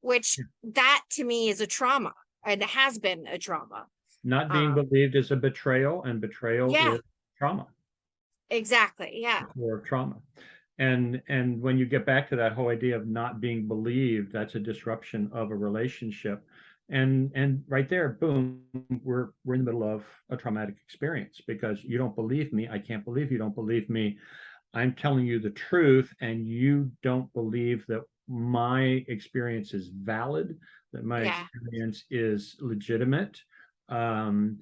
which that to me is a trauma, and has been a trauma. Not being believed is a betrayal, and betrayal is trauma. Exactly. Yeah. Or trauma. And when you get back to that whole idea of not being believed, that's a disruption of a relationship. And right there, boom, we're in the middle of a traumatic experience, because you don't believe me. I can't believe you don't believe me. I'm telling you the truth, and you don't believe that my experience is valid, that my experience is legitimate. I'm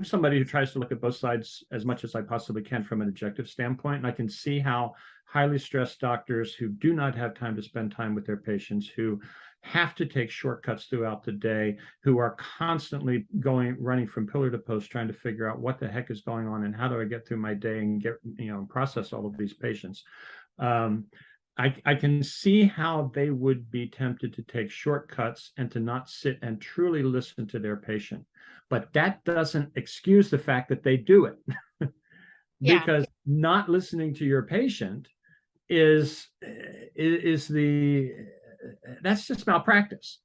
somebody who tries to look at both sides as much as I possibly can from an objective standpoint. And I can see how highly stressed doctors who do not have time to spend time with their patients, who have to take shortcuts throughout the day, who are constantly running from pillar to post, trying to figure out what the heck is going on and how do I get through my day and process all of these patients. I can see how they would be tempted to take shortcuts and to not sit and truly listen to their patient. But that doesn't excuse the fact that they do it. Because not listening to your patient that's just malpractice.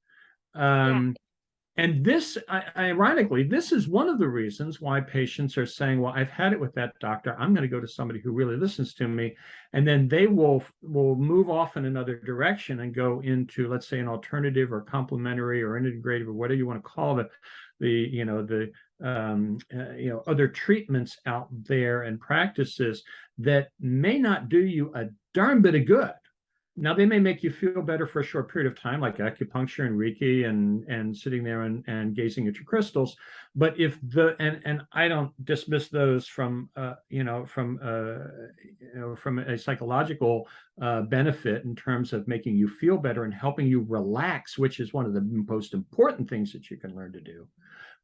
And this, ironically, this is one of the reasons why patients are saying, well, I've had it with that doctor. I'm going to go to somebody who really listens to me. And then they will move off in another direction and go into, let's say, an alternative or complementary or integrative or whatever you want to call it, other treatments out there and practices that may not do you a darn bit of good. Now, they may make you feel better for a short period of time, like acupuncture and Reiki and sitting there and gazing at your crystals. But if and I don't dismiss those from a psychological benefit in terms of making you feel better and helping you relax, which is one of the most important things that you can learn to do.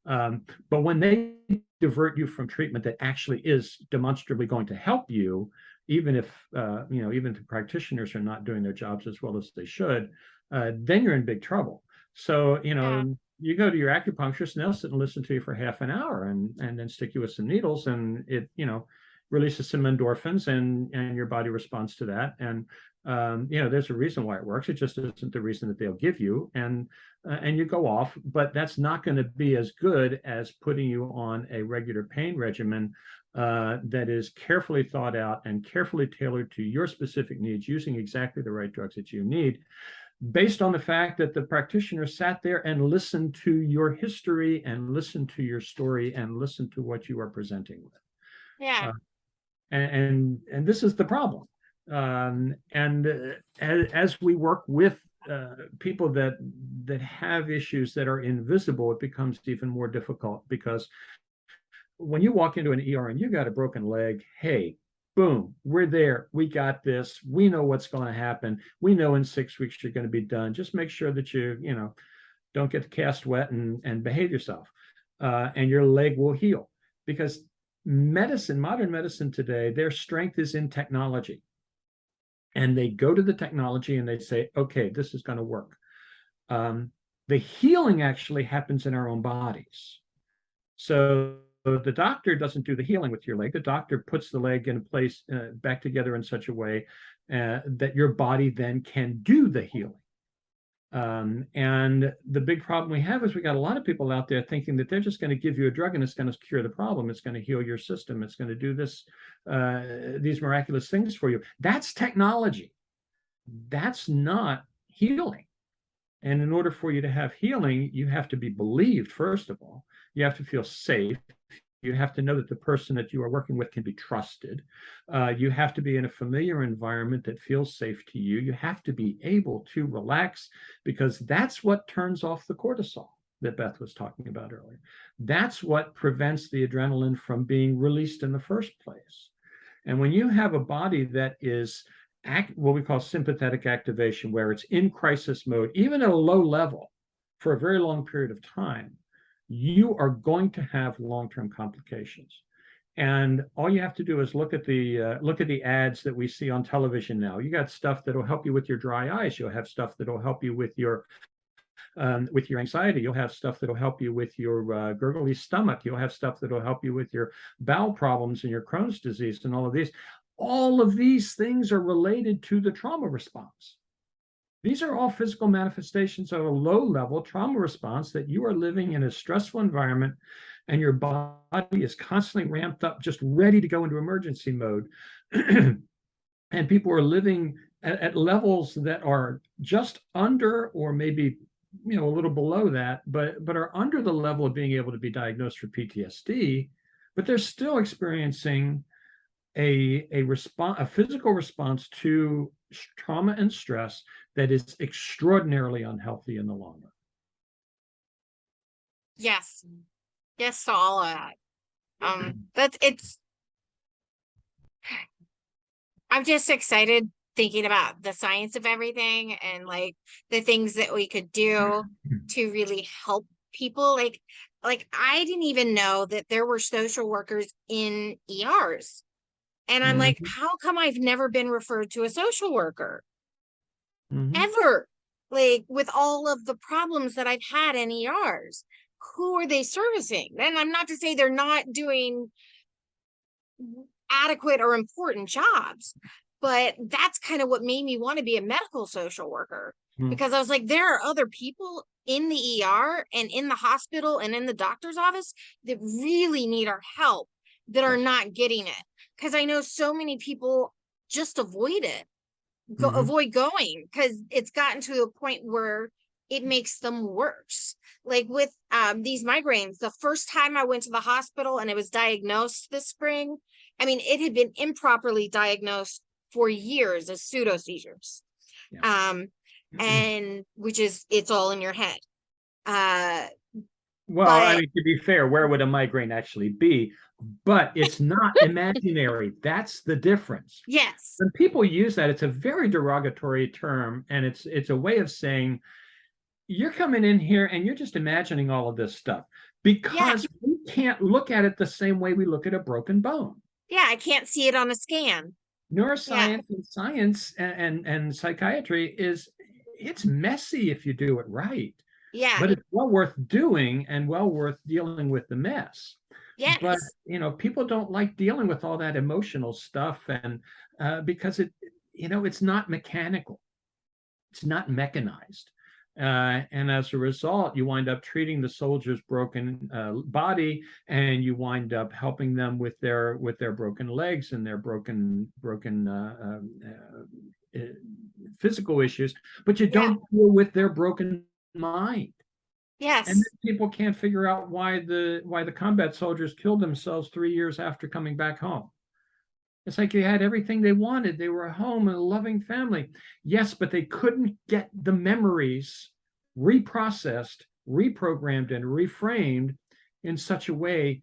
But when they divert you from treatment that actually is demonstrably going to help you, even if even the practitioners are not doing their jobs as well as they should, then you're in big trouble. So you go to your acupuncturist and they'll sit and listen to you for half an hour and then stick you with some needles, and it releases some endorphins, and your body responds to that. And there's a reason why it works. It just isn't the reason that they'll give you, and you go off. But that's not going to be as good as putting you on a regular pain regimen that is carefully thought out and carefully tailored to your specific needs, using exactly the right drugs that you need, based on the fact that the practitioner sat there and listened to your history and listened to your story and listened to what you are presenting with. And this is the problem. As we work with people that have issues that are invisible, it becomes even more difficult, because when you walk into an ER and you got a broken leg, hey, boom, we're there. We got this. We know what's going to happen. We know in 6 weeks you're going to be done. Just make sure that you don't get the cast wet and behave yourself, and your leg will heal. Because modern medicine today, their strength is in technology. And they go to the technology and they say, okay, this is going to work. The healing actually happens in our own bodies. So the doctor doesn't do the healing with your leg. The doctor puts the leg in place, back together in such a way that your body then can do the healing. And the big problem we have is we got a lot of people out there thinking that they're just going to give you a drug and it's going to cure the problem. It's going to heal your system. It's going to do this, these miraculous things for you. That's technology. That's not healing. And in order for you to have healing, you have to be believed, first of all. You have to feel safe. You have to know that the person that you are working with can be trusted. You have to be in a familiar environment that feels safe to you. You have to be able to relax, because that's what turns off the cortisol that Beth was talking about earlier. That's what prevents the adrenaline from being released in the first place. And when you have a body that is what we call sympathetic activation, where it's in crisis mode, even at a low level for a very long period of time, you are going to have long-term complications. And all you have to do is look at the ads that we see on television now. You got stuff that'll help you with your dry eyes. You'll have stuff that'll help you with your anxiety. You'll have stuff that'll help you with your gurgly stomach. You'll have stuff that'll help you with your bowel problems and your Crohn's disease and all of these. All of these things are related to the trauma response. These are all physical manifestations of a low-level trauma response, that you are living in a stressful environment and your body is constantly ramped up, just ready to go into emergency mode. And people are living at levels that are just under, or maybe a little below that, but are under the level of being able to be diagnosed for PTSD, but they're still experiencing a physical response to trauma and stress that is extraordinarily unhealthy in the long run. Yes to all of that. I'm just excited thinking about the science of everything, and like the things that we could do to really help people. Like I didn't even know that there were social workers in ERs. And I'm like, how come I've never been referred to a social worker? Ever? Like, with all of the problems that I've had in ERs, who are they servicing? And I'm not to say they're not doing adequate or important jobs, but that's kind of what made me want to be a medical social worker, because I was like, there are other people in the ER and in the hospital and in the doctor's office that really need our help, that are not getting it. Because I know so many people just avoid it, avoid going, because it's gotten to a point where it makes them worse. Like with these migraines, the first time I went to the hospital and it was diagnosed this spring, I mean, it had been improperly diagnosed for years as pseudo seizures. And which is, it's all in your head. Well, I mean, to be fair, where would a migraine actually be? But it's not imaginary. That's the difference. Yes. When people use that, it's a very derogatory term, and it's a way of saying, you're coming in here and you're just imagining all of this stuff, because we can't look at it the same way we look at a broken bone. Yeah, I can't see it on a scan. Neuroscience and science and psychiatry it's messy if you do it right. Yeah. But it's well worth doing and well worth dealing with the mess. Yes. But people don't like dealing with all that emotional stuff, and because it's not mechanical, it's not mechanized, and as a result, you wind up treating the soldier's broken body, and you wind up helping them with their broken legs and their broken physical issues, but you don't deal with their broken mind. Yes. And then people can't figure out why the combat soldiers killed themselves 3 years after coming back home. It's like they had everything they wanted. They were home and a loving family. Yes, but they couldn't get the memories reprocessed, reprogrammed, and reframed in such a way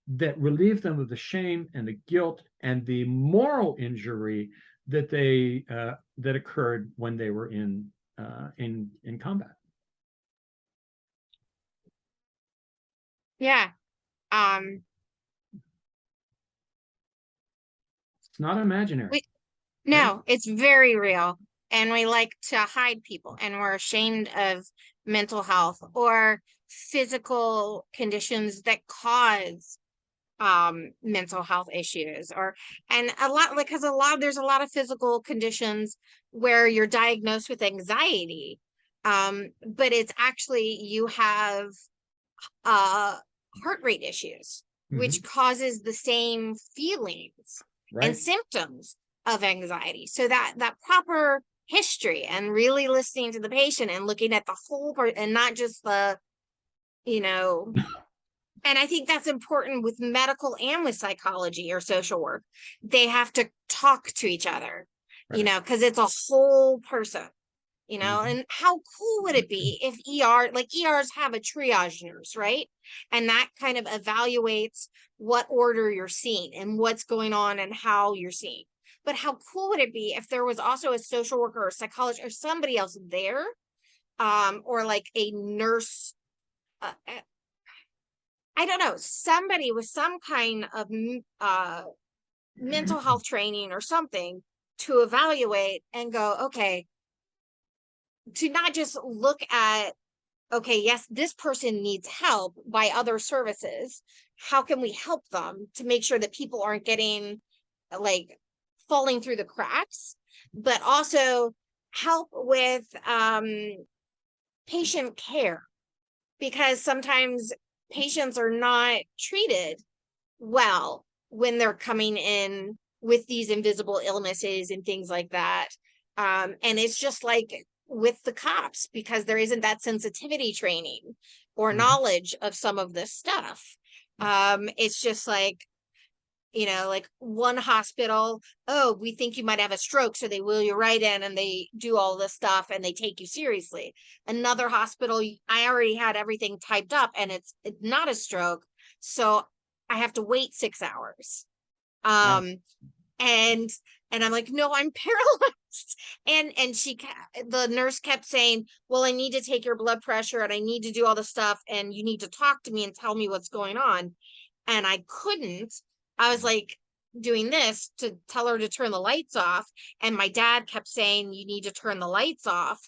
that relieved them of the shame and the guilt and the moral injury that occurred when they were in combat. Yeah. It's not imaginary. No, it's very real. And we like to hide people, and we're ashamed of mental health or physical conditions that cause mental health issues, and a lot, like, because there's a lot of physical conditions where you're diagnosed with anxiety, but it's actually you have heart rate issues, which causes the same feelings and symptoms of anxiety. So that proper history and really listening to the patient and looking at the whole part and not just the, and I think that's important with medical and with psychology or social work. They have to talk to each other, because it's a whole person, and how cool would it be if ERs have a triage nurse, right? And that kind of evaluates what order you're seeing and what's going on and how you're seeing. But how cool would it be if there was also a social worker or a psychologist or somebody else there, or like a nurse, I don't know, somebody with some kind of mental health training or something to evaluate and go, okay, to not just look at, okay, yes, this person needs help by other services. How can we help them to make sure that people aren't getting like falling through the cracks, but also help with patient care, because sometimes patients are not treated well when they're coming in with these invisible illnesses and things like that. And it's just like with the cops, because there isn't that sensitivity training or knowledge of some of this stuff. It's just like, like one hospital, oh, we think you might have a stroke, so they wheel you right in and they do all this stuff and they take you seriously. Another hospital, I already had everything typed up and it's not a stroke, so I have to wait 6 hours. And I'm like, no, I'm paralyzed. And the nurse kept saying, well, I need to take your blood pressure and I need to do all the stuff and you need to talk to me and tell me what's going on. And I couldn't. I was like doing this to tell her to turn the lights off. And my dad kept saying, you need to turn the lights off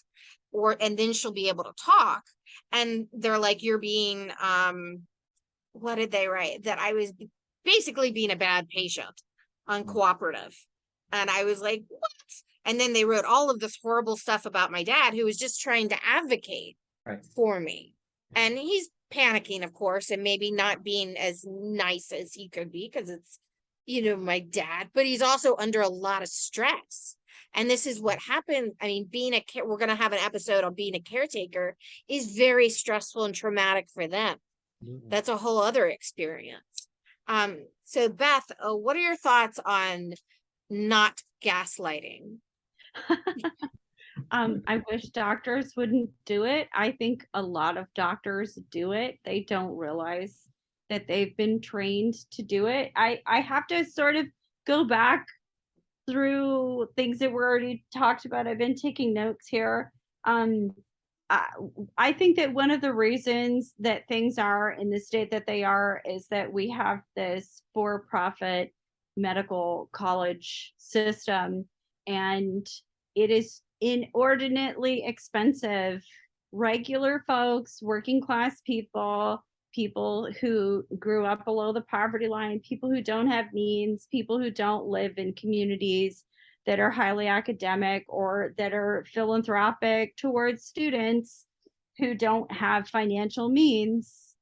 and then she'll be able to talk. And they're like, you're being, what did they write? That I was basically being a bad patient, uncooperative. And I was like, what? And then they wrote all of this horrible stuff about my dad, who was just trying to advocate for me. And he's panicking, of course, and maybe not being as nice as he could be because it's, my dad, but he's also under a lot of stress. And this is what happened. I mean, we're going to have an episode on being a caretaker is very stressful and traumatic for them. That's a whole other experience. So Beth, what are your thoughts on not gaslighting? I wish doctors wouldn't do it. I think a lot of doctors do it. They don't realize that they've been trained to do it. I have to sort of go back through things that were already talked about. I've been taking notes here. I think that one of the reasons that things are in the state that they are is that we have this for-profit medical college system, and it is inordinately expensive. Regular folks, working class people who grew up below the poverty line, people who don't have means, people who don't live in communities that are highly academic or that are philanthropic towards students who don't have financial means,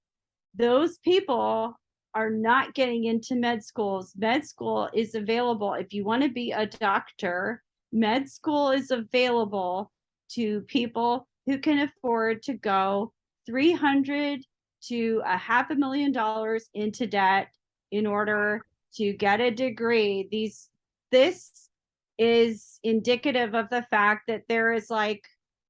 those people are not getting into med schools. Med school is available. If you want to be a doctor, med school is available to people who can afford to go $300,000 to $500,000 into debt in order to get a degree. This is indicative of the fact that there is like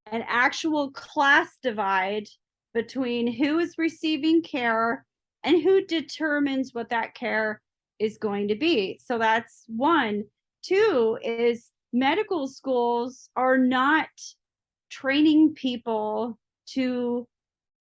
an actual class divide between who is receiving care and who determines what that care is going to be. So that's one. Two is medical schools are not training people to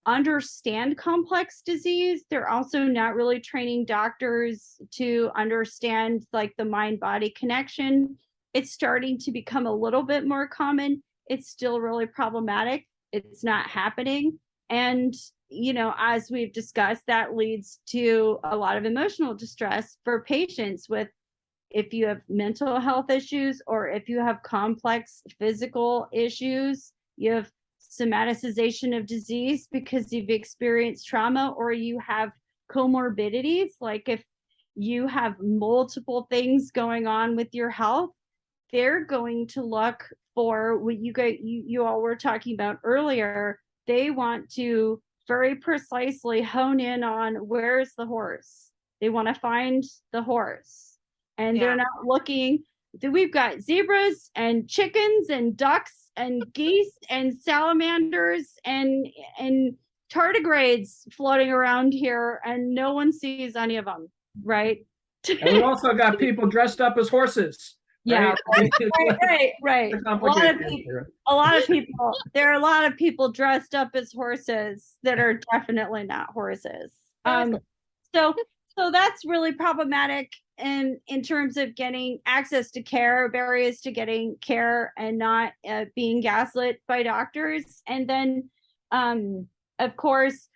understand complex disease. They're also not really training doctors to understand like the mind-body connection. It's starting to become a little bit more common. It's still really problematic. It's not happening. And, you know, as we've discussed, that leads to a lot of emotional distress for patients with, if you have mental health issues or if you have complex physical issues, you have somaticization of disease because you've experienced trauma, or you have comorbidities, like if you have multiple things going on with your health, they're going to look for what you all were talking about earlier. They want to very precisely hone in on where's the horse. They want to find the horse, and they're not looking. We've got zebras and chickens and ducks and geese and salamanders and tardigrades floating around here, and no one sees any of them, right? And we also got people dressed up as horses. Yeah, right. A lot of people. There are a lot of people dressed up as horses that are definitely not horses. So that's really problematic in terms of getting access to care, barriers to getting care, and not being gaslit by doctors. And then, of course,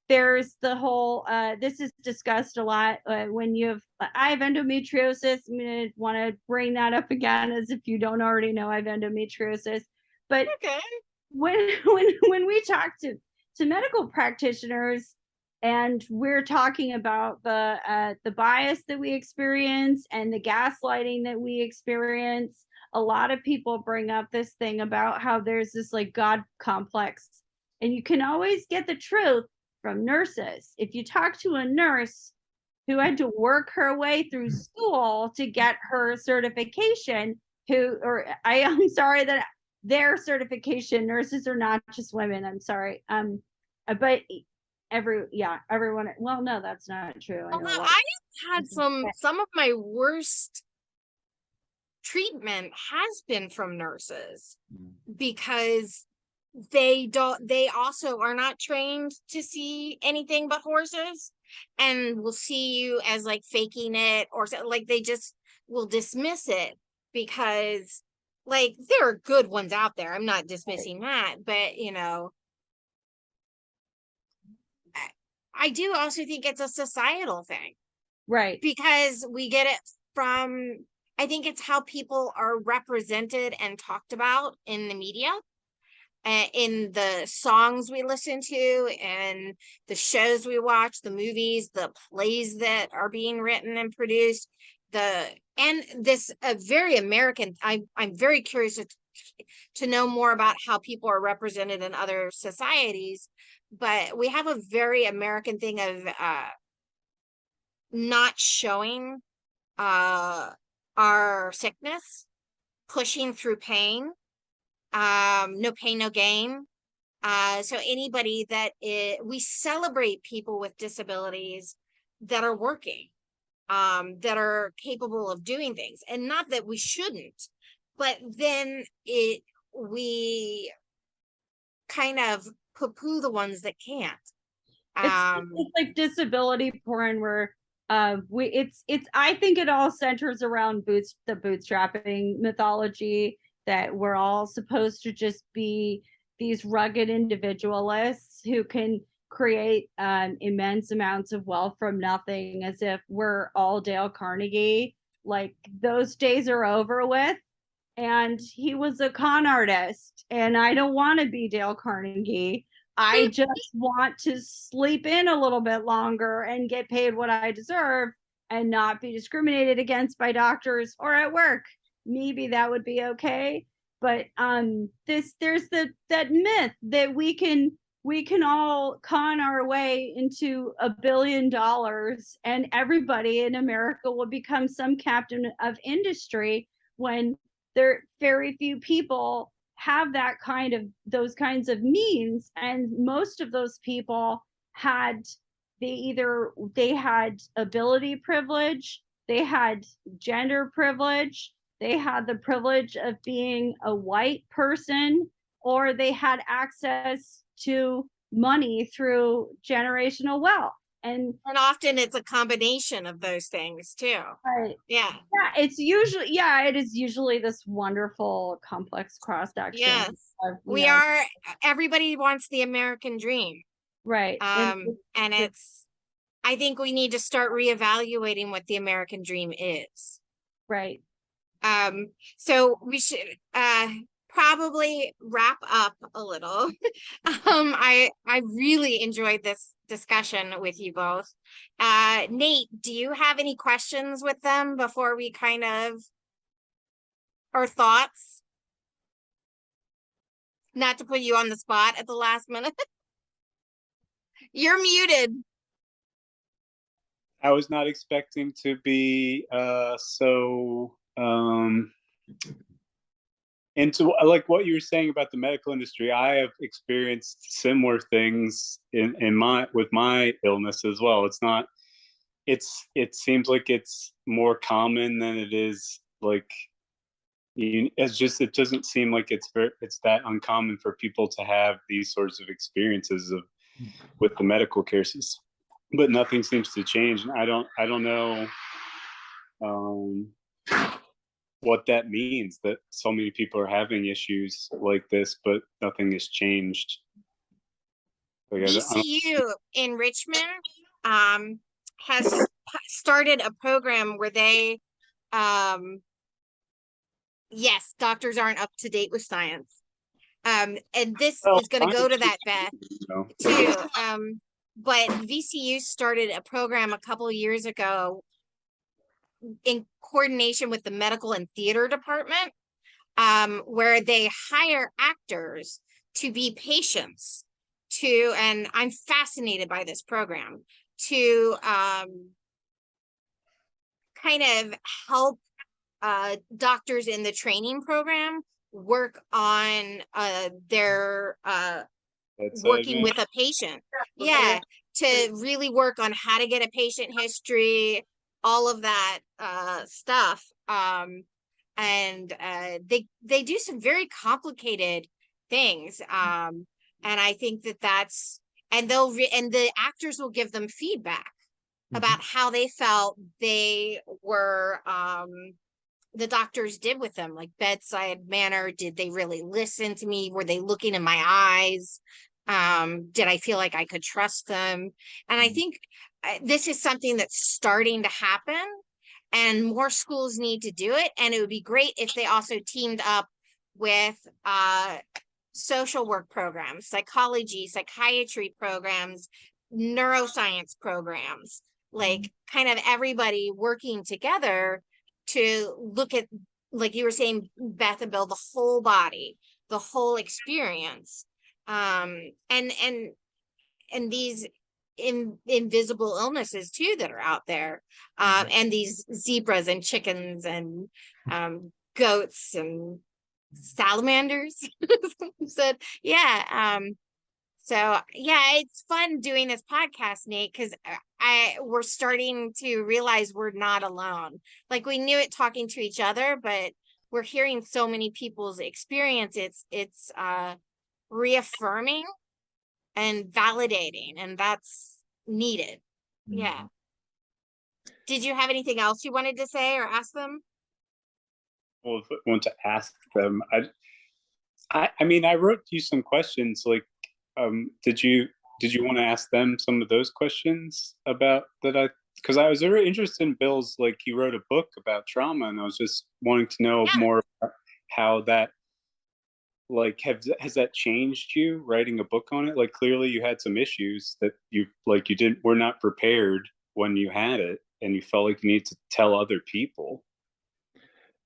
there's the whole, this is discussed a lot when I have endometriosis. I'm going to want to bring that up again, as if you don't already know I have endometriosis. But when we talk to medical practitioners, and we're talking about the bias that we experience and the gaslighting that we experience, a lot of people bring up this thing about how there's this like God complex, and you can always get the truth from nurses. If you talk to a nurse who had to work her way through school to get her certification, I'm sorry that their certification, nurses are not just women, I'm sorry. But everyone, well, no, that's not true. I had some of my worst treatment has been from nurses, because they also are not trained to see anything but horses, and will see you as like faking it, or like they just will dismiss it, because like there are good ones out there. I'm not dismissing that, but you know, I do also think it's a societal thing, right? Because we get it from, I think it's how people are represented and talked about in the media, in the songs we listen to, and the shows we watch, the movies, the plays that are being written and produced, and this very American. I'm very curious to know more about how people are represented in other societies, but we have a very American thing of not showing our sickness, pushing through pain. No pain, no gain. So anybody we celebrate people with disabilities that are working, that are capable of doing things, and not that we shouldn't, but then we kind of poo-poo the ones that can't. It's like disability porn, where I think it all centers around the bootstrapping mythology, that we're all supposed to just be these rugged individualists who can create immense amounts of wealth from nothing, as if we're all Dale Carnegie. Like, those days are over with, and he was a con artist, and I don't want to be Dale Carnegie. I just want to sleep in a little bit longer and get paid what I deserve and not be discriminated against by doctors or at work. Maybe that would be okay. But there's that myth that we can all con our way into $1 billion, and everybody in America will become some captain of industry, when there very few people have those kinds of means. And most of those people they had ability privilege, they had gender privilege, they had the privilege of being a white person, or they had access to money through generational wealth. And often it's a combination of those things too. right. Yeah. Yeah, it is usually this wonderful complex cross section. Yes. Everybody wants the American dream. Right. And I think we need to start reevaluating what the American dream is. Right. So we should probably wrap up a little. I really enjoyed this discussion with you both. Nate, do you have any questions with them before we or thoughts? Not to put you on the spot at the last minute. You're muted. I was not expecting to be into like what you were saying about the medical industry. I have experienced similar things with my illness as well. It seems like it's more common than it is like it doesn't seem like it's that uncommon for people to have these sorts of experiences with the medical care system, but nothing seems to change. And I don't know what that means, that so many people are having issues like this, but nothing has changed. VCU in Richmond has started a program where they yes, doctors aren't up to date with science. And this is going to go to that, Beth, too. But VCU started a program a couple of years ago in coordination with the medical and theater department, where they hire actors to be patients and I'm fascinated by this program, to kind of help doctors in the training program work on their working with a patient. Yeah, to really work on how to get a patient history, all of that stuff. And they do some very complicated things. And I think and the actors will give them feedback about how they felt they were the doctors did with them, like bedside manner. Did they really listen to me? Were they looking in my eyes? Did I feel like I could trust them? And I think this is something that's starting to happen, and more schools need to do it. And it would be great if they also teamed up with social work programs, psychiatry programs, neuroscience programs, like kind of everybody working together to look at, like you were saying, Beth and Bill, the whole body, the whole experience, and these invisible illnesses too that are out there, and these zebras and chickens and goats and salamanders. Said, yeah. So yeah, it's fun doing this podcast, Nate, because we're starting to realize we're not alone. Like, we knew it talking to each other, but we're hearing so many people's experience. It's reaffirming and validating, and that's needed. Yeah. Did you have anything else you wanted to say or ask them? Well, if I want to ask them, I mean, I wrote you some questions, like, did you want to ask them some of those questions about that? Because I was very interested in Bill's, like, he wrote a book about trauma, and I was just wanting to know more about how that, like, has that changed you, writing a book on it? Like, clearly you had some issues that were not prepared when you had it, and you felt like you need to tell other people.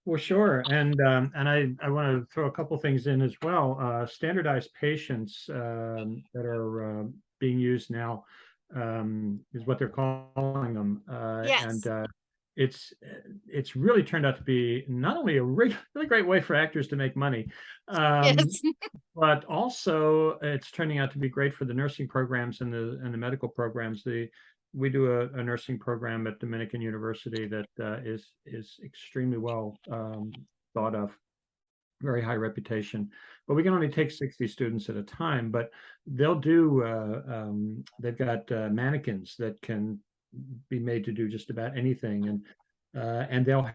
Well, sure. And I want to throw a couple things in as well. Standardized patients that are being used now is what they're calling them. Yes. And it's really turned out to be not only a really great way for actors to make money, Yes. but also it's turning out to be great for the nursing programs and the medical programs. We do a nursing program at Dominican University that is extremely well thought of. very high reputation, but we can only take 60 students at a time. But they'll do, they've got mannequins that can be made to do just about anything, and they'll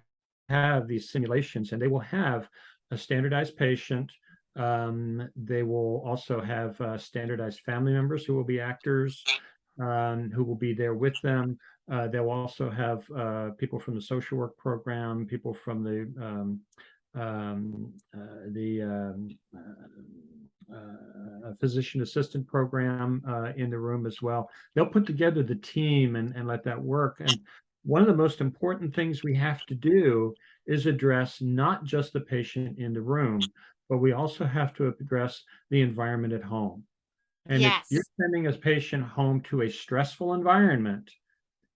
have these simulations, and they will have a standardized patient. They will also have standardized family members who will be actors, who will be there with them. They'll also have people from the social work program, people from the physician assistant program in the room as well. They'll put together the team and let that work. And one of the most important things we have to do is address not just the patient in the room, but we also have to address the environment at home. And if you're Yes. sending a patient home to a stressful environment,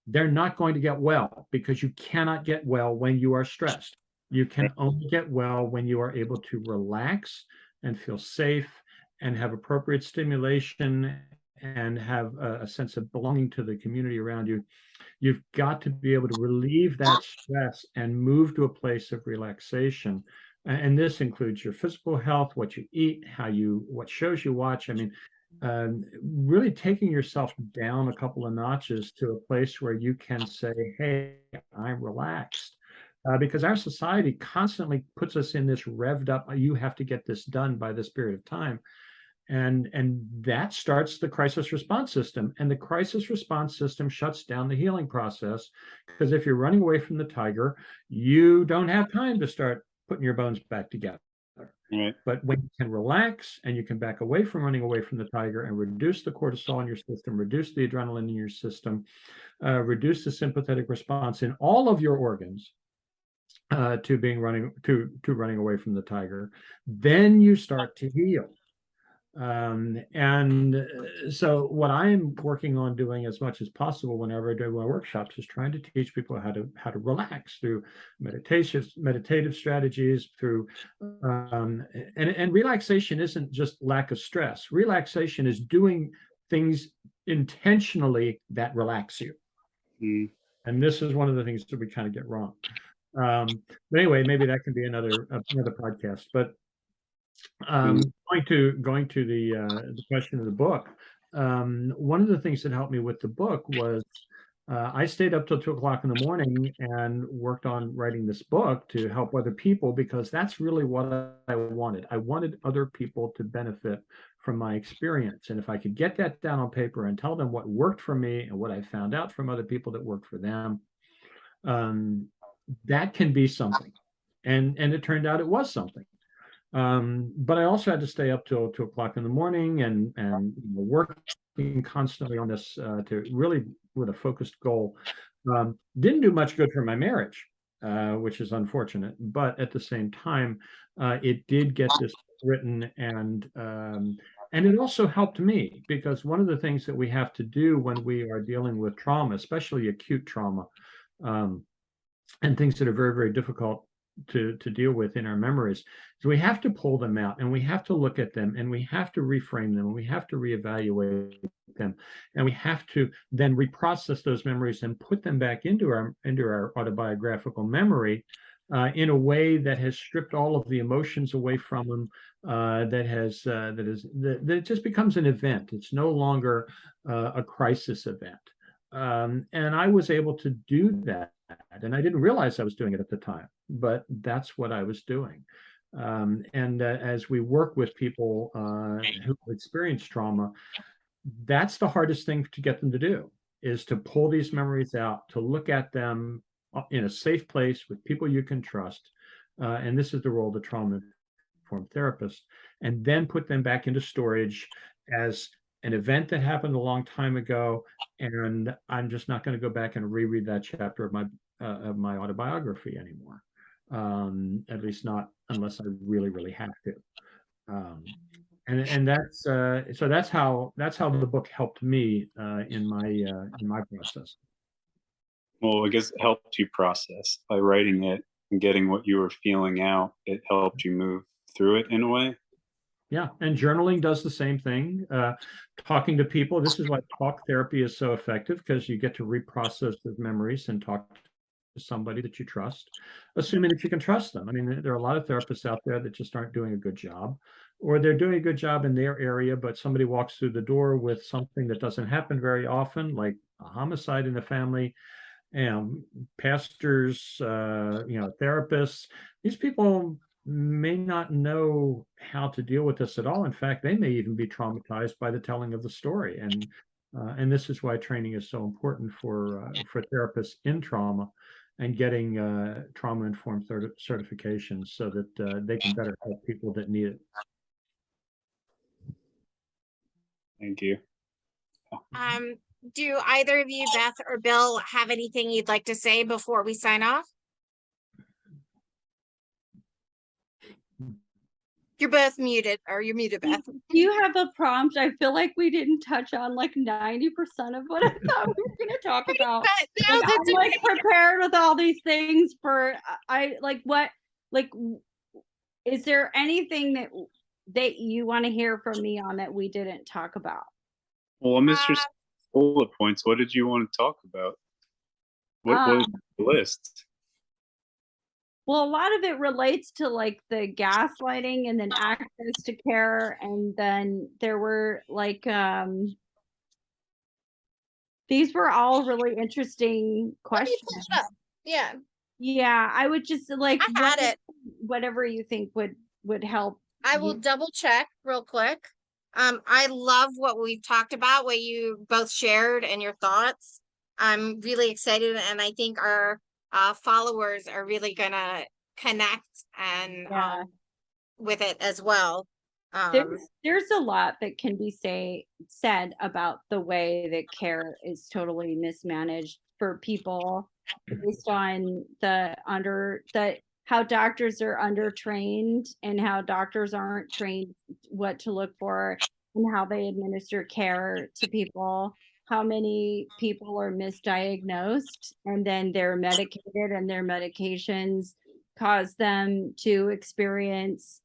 they're not going to get well, because you cannot get well when you are stressed. You can only get well when you are able to relax and feel safe and have appropriate stimulation and have a sense of belonging to the community around you. You've got to be able to relieve that stress and move to a place of relaxation. And this includes your physical health, what you eat, what shows you watch. I mean, really taking yourself down a couple of notches to a place where you can say, hey, I'm relaxed. Because our society constantly puts us in this revved up, you have to get this done by this period of time. And that starts the crisis response system. And the crisis response system shuts down the healing process, because if you're running away from the tiger, you don't have time to start putting your bones back together. Right. But when you can relax and you can back away from running away from the tiger and reduce the cortisol in your system, reduce the adrenaline in your system, reduce the sympathetic response in all of your organs to running away from the tiger, then you start to heal. So what I'm working on doing as much as possible whenever I do my workshops is trying to teach people how to relax through meditative strategies, through and relaxation isn't just lack of stress. Relaxation is doing things intentionally that relax you. Mm. And this is one of the things that we kind of get wrong. But anyway, maybe that can be another podcast. But going to the question of the book, one of the things that helped me with the book was I stayed up till 2 o'clock in the morning and worked on writing this book to help other people, because that's really what I wanted. I wanted other people to benefit from my experience. And if I could get that down on paper and tell them what worked for me and what I found out from other people that worked for them, that can be something. And it turned out it was something. But I also had to stay up till 2 o'clock in the morning and working constantly on this to really with a focused goal. Didn't do much good for my marriage, which is unfortunate. But at the same time, it did get this written, and it also helped me, because one of the things that we have to do when we are dealing with trauma, especially acute trauma, and things that are very, very difficult to deal with in our memories, so we have to pull them out, and we have to look at them, and we have to reframe them, and we have to reevaluate them, and we have to then reprocess those memories and put them back into our autobiographical memory in a way that has stripped all of the emotions away from them, that it just becomes an event. It's no longer a crisis event. And I was able to do that, and I didn't realize I was doing it at the time, but that's what I was doing. As we work with people who experience trauma, that's the hardest thing to get them to do, is to pull these memories out, to look at them in a safe place with people you can trust. And this is the role of the trauma-informed therapist, and then put them back into storage as an event that happened a long time ago, and I'm just not going to go back and reread that chapter of my autobiography anymore. At least not unless I really, really have to. And that's so that's how the book helped me in my process. Well, I guess it helped you process by writing it and getting what you were feeling out. It helped you move through it in a way. Yeah, and journaling does the same thing. Talking to people. This is why talk therapy is so effective, because you get to reprocess those memories and talk to somebody that you trust, assuming that you can trust them. I mean, there are a lot of therapists out there that just aren't doing a good job, or they're doing a good job in their area, but somebody walks through the door with something that doesn't happen very often, like a homicide in the family. And pastors, therapists, these people may not know how to deal with this at all. In fact, they may even be traumatized by the telling of the story. And this is why training is so important for therapists in trauma, and getting trauma-informed certifications so that they can better help people that need it. Thank you. Do either of you, Beth or Bill, have anything you'd like to say before we sign off? You're both muted, or you're muted, Beth. Do you have a prompt? I feel like we didn't touch on like 90% of what I thought we were going to talk about. No, Like, that's I'm like okay. prepared with all these things for is there anything that you want to hear from me on that we didn't talk about? Well, Mr. Bullet points, what did you want to talk about? What was the list? Well, a lot of it relates to like the gaslighting and then access to care. And then there were like, these were all really interesting Let me questions. pull it up. Yeah. Yeah, I would just like I had it. whatever you think would help. I will double check real quick. I love what we've talked about, what you both shared and your thoughts. I'm really excited, and I think our followers are really gonna connect and with it as well. There's a lot that can be said about the way that care is totally mismanaged for people based on how doctors are undertrained and how doctors aren't trained what to look for and how they administer care to people, how many people are misdiagnosed and then they're medicated and their medications cause them to experience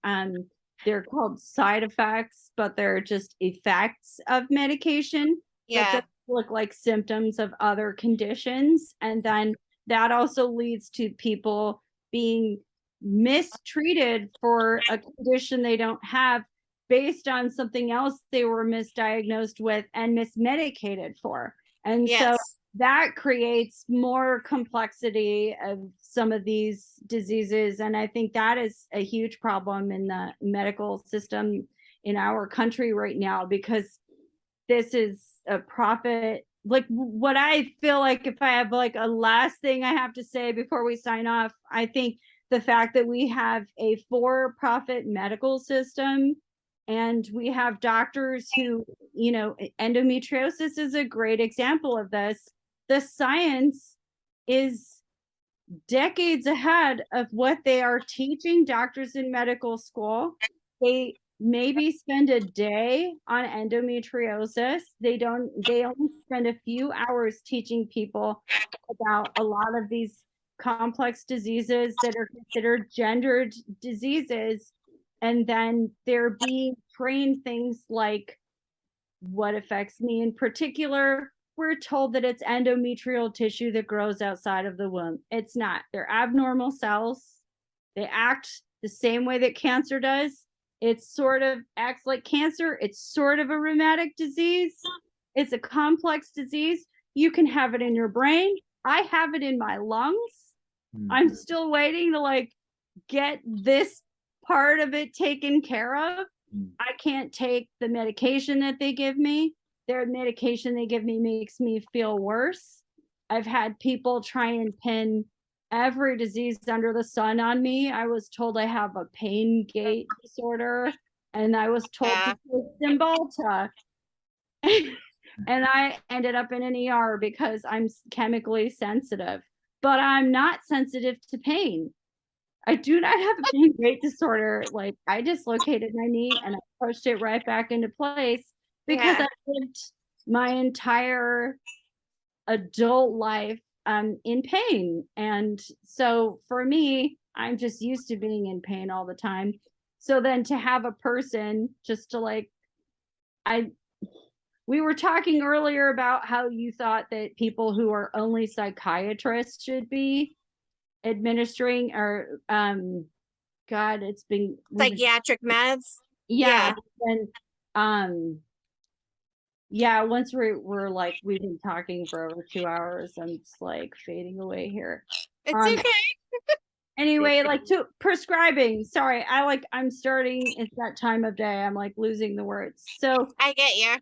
they're called side effects, but they're just effects of medication that look like symptoms of other conditions. And then that also leads to people being mistreated for a condition they don't have based on something else they were misdiagnosed with and mismedicated for. And so that creates more complexity of some of these diseases. And I think that is a huge problem in the medical system in our country right now, because this is a profit. Like what I feel like, if I have like a last thing I have to say before we sign off, I think the fact that we have a for-profit medical system and we have doctors who, endometriosis is a great example of this. The science is decades ahead of what they are teaching doctors in medical school. They maybe spend a day on endometriosis. They only spend a few hours teaching people about a lot of these complex diseases that are considered gendered diseases. And then they're being trained things like what affects me in particular. We're told that it's endometrial tissue that grows outside of the womb. It's not. They're abnormal cells. They act the same way that cancer does. It sort of acts like cancer. It's sort of a rheumatic disease. It's a complex disease. You can have it in your brain. I have it in my lungs. I'm still waiting to get this part of it taken care of. I can't take the medication that they give me. Their medication they give me makes me feel worse. I've had people try and pin every disease under the sun on me. I was told I have a pain gate disorder, and I was told to take Cymbalta. And I ended up in an ER because I'm chemically sensitive, but I'm not sensitive to pain. I do not have a pain gait disorder. Like, I dislocated my knee and I pushed it right back into place because I lived my entire adult life in pain. And so for me, I'm just used to being in pain all the time. So then to have a person just to we were talking earlier about how you thought that people who are only psychiatrists should be administering, or God, it's been Psychiatric meds. yeah. And yeah, once we're like, we've been talking for over 2 hours. I'm just like fading away here. It's okay. Anyway, like to prescribing. Sorry, I'm starting. It's that time of day. I'm like losing the words. So I get you.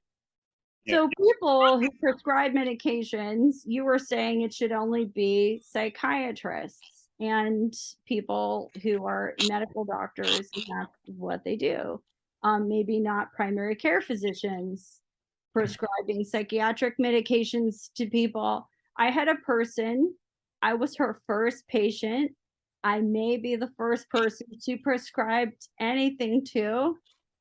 So people who prescribe medications, you were saying it should only be psychiatrists and people who are medical doctors, and that's what they do. Maybe not primary care physicians prescribing psychiatric medications to people. I had a person, I was her first patient. I may be the first person she prescribed anything to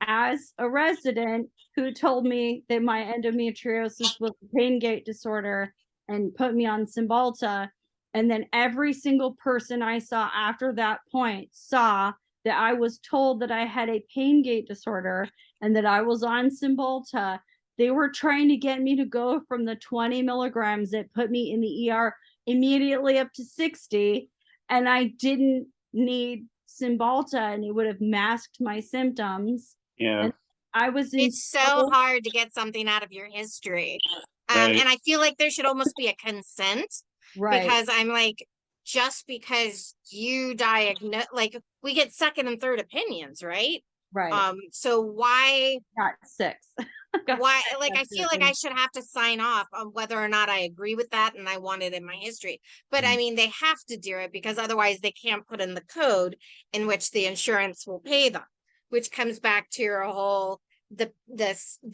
as a resident, who told me that my endometriosis was a pain gate disorder and put me on Cymbalta. And then every single person I saw after that point saw that I was told that I had a pain gate disorder and that I was on Cymbalta. They were trying to get me to go from the 20 milligrams that put me in the ER immediately up to 60. And I didn't need Cymbalta, and it would have masked my symptoms. Yeah. And I was in It's so hard to get something out of your history. Right. And I feel like there should almost be a consent, right. because I'm like, just because you diagnose, like, we get second and third opinions, right? Right. So why Got 6. why, like, I feel like I should have to sign off on whether or not I agree with that and I want it in my history. But I mean, they have to do it, because otherwise they can't put in the code in which the insurance will pay them, which comes back to your whole the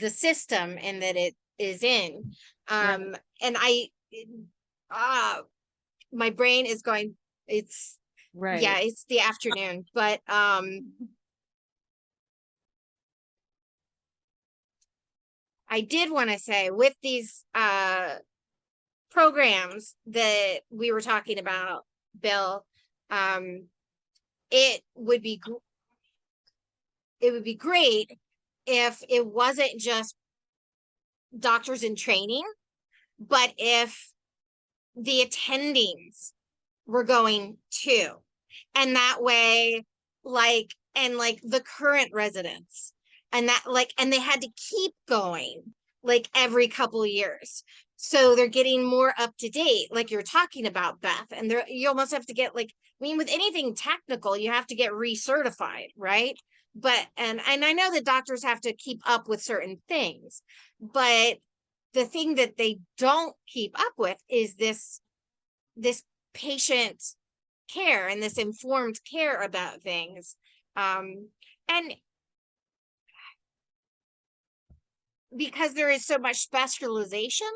system and that it is in. And my brain is going, it's right. yeah, it's the afternoon, but I did want to say, with these programs that we were talking about, Bill, it would be great if it wasn't just doctors in training, but if the attendings were going too. And that way, like the current residents, and that, like, and they had to keep going like every couple of years, so they're getting more up to date, like you're talking about, Beth. And there, you almost have to get, like, I mean, with anything technical, you have to get recertified, right? But and I know that doctors have to keep up with certain things, but the thing that they don't keep up with is this patient care and this informed care about things. And because there is so much specialization,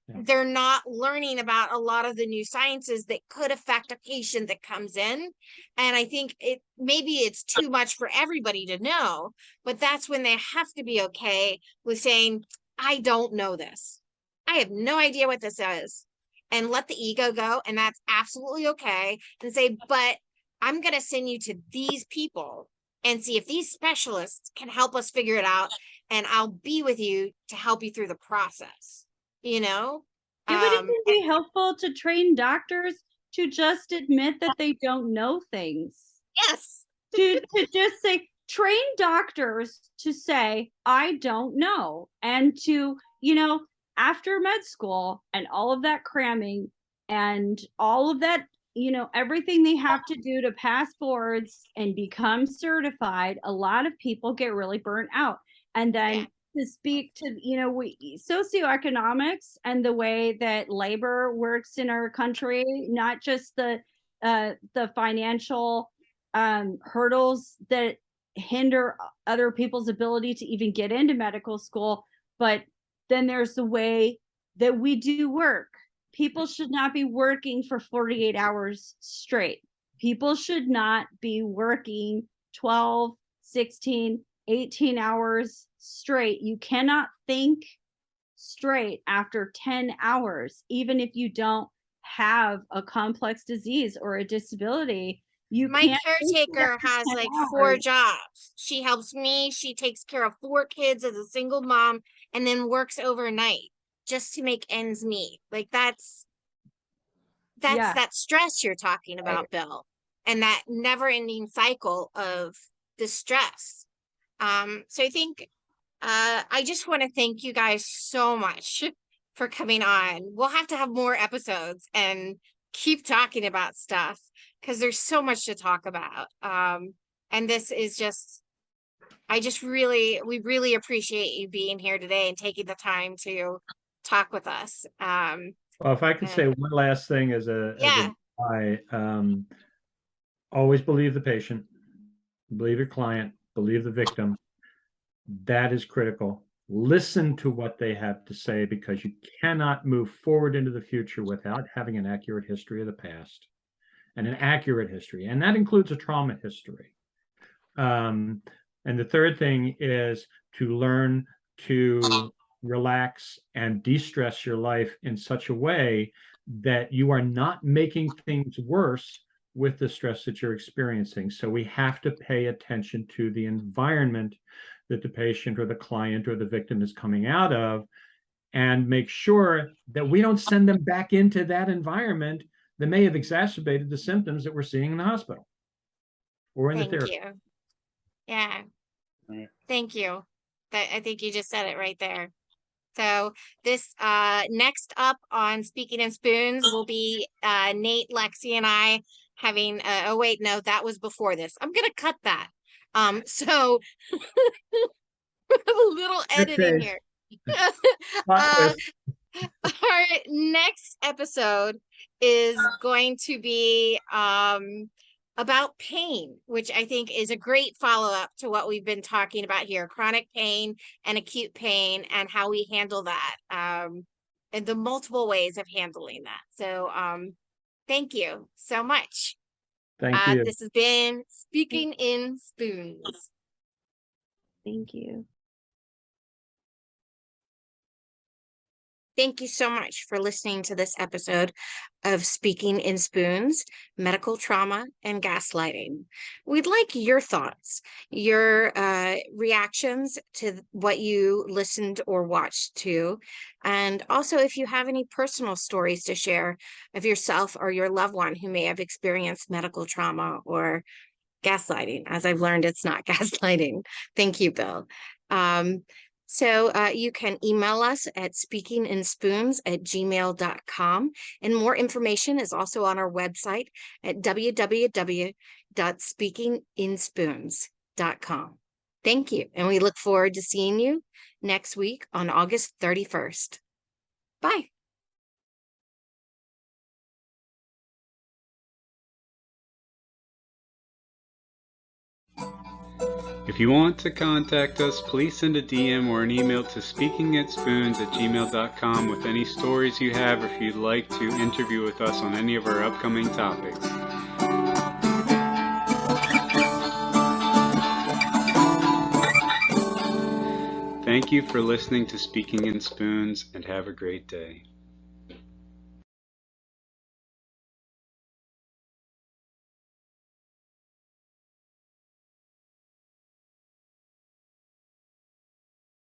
they're not learning about a lot of the new sciences that could affect a patient that comes in. And I think maybe it's too much for everybody to know, but that's when they have to be okay with saying, I don't know this. I have no idea what this is. And let the ego go. And that's absolutely okay. And say, but I'm going to send you to these people and see if these specialists can help us figure it out. And I'll be with you to help you through the process, you know? It would even be helpful to train doctors to just admit that they don't know things. Yes. To just say, train doctors to say, I don't know. And to, you know, after med school and all of that cramming and all of that, you know, everything they have to do to pass boards and become certified, a lot of people get really burnt out. And then to speak to, you know, socioeconomics and the way that labor works in our country, not just the financial hurdles that hinder other people's ability to even get into medical school, but then there's the way that we do work. People should not be working for 48 hours straight. People should not be working 12, 16, 18 hours straight. You cannot think straight after 10 hours, even if you don't have a complex disease or a disability. My caretaker has like 4 jobs. She helps me. She takes care of 4 kids as a single mom. and then works overnight just to make ends meet. Like that's Yeah. that stress you're talking about, Bill, and that never-ending cycle of distress. So I think I just want to thank you guys so much for coming on. We'll have to have more episodes and keep talking about stuff because there's so much to talk about. And this is just, we really appreciate you being here today and taking the time to talk with us. Well, if I could say one last thing as Yeah. I always believe the patient, believe your client, believe the victim. That is critical. Listen to what they have to say, because you cannot move forward into the future without having an accurate history of the past and an accurate history. And that includes a trauma history. And the third thing is to learn to relax and de-stress your life in such a way that you are not making things worse with the stress that you're experiencing. So we have to pay attention to the environment that the patient or the client or the victim is coming out of, and make sure that we don't send them back into that environment that may have exacerbated the symptoms that we're seeing in the hospital or in the therapy. Thank you. Yeah. Right. Thank you. I think you just said it right there. So this next up on Speaking in Spoons will be Nate, Lexi, and I having oh wait, no, that was before this. I'm gonna cut that. So a little edit in here. Our next episode is going to be about pain, which I think is a great follow-up to what we've been talking about here, chronic pain and acute pain, and how we handle that, and the multiple ways of handling that. So thank you so much. Thank you. This has been Speaking in Spoons. Thank you. Thank you so much for listening to this episode of Speaking in Spoons, Medical Trauma and Gaslighting. We'd like your thoughts, your reactions to what you listened or watched to, and also if you have any personal stories to share of yourself or your loved one who may have experienced medical trauma or gaslighting. As I've learned, it's not gaslighting. Thank you, Bill. So you can email us at speakinginspoons@gmail.com. And more information is also on our website at www.speakinginspoons.com. Thank you. And we look forward to seeing you next week on August 31st. Bye. If you want to contact us, please send a DM or an email to speakingatspoons@gmail.com with any stories you have, or if you'd like to interview with us on any of our upcoming topics. Thank you for listening to Speaking in Spoons, and have a great day.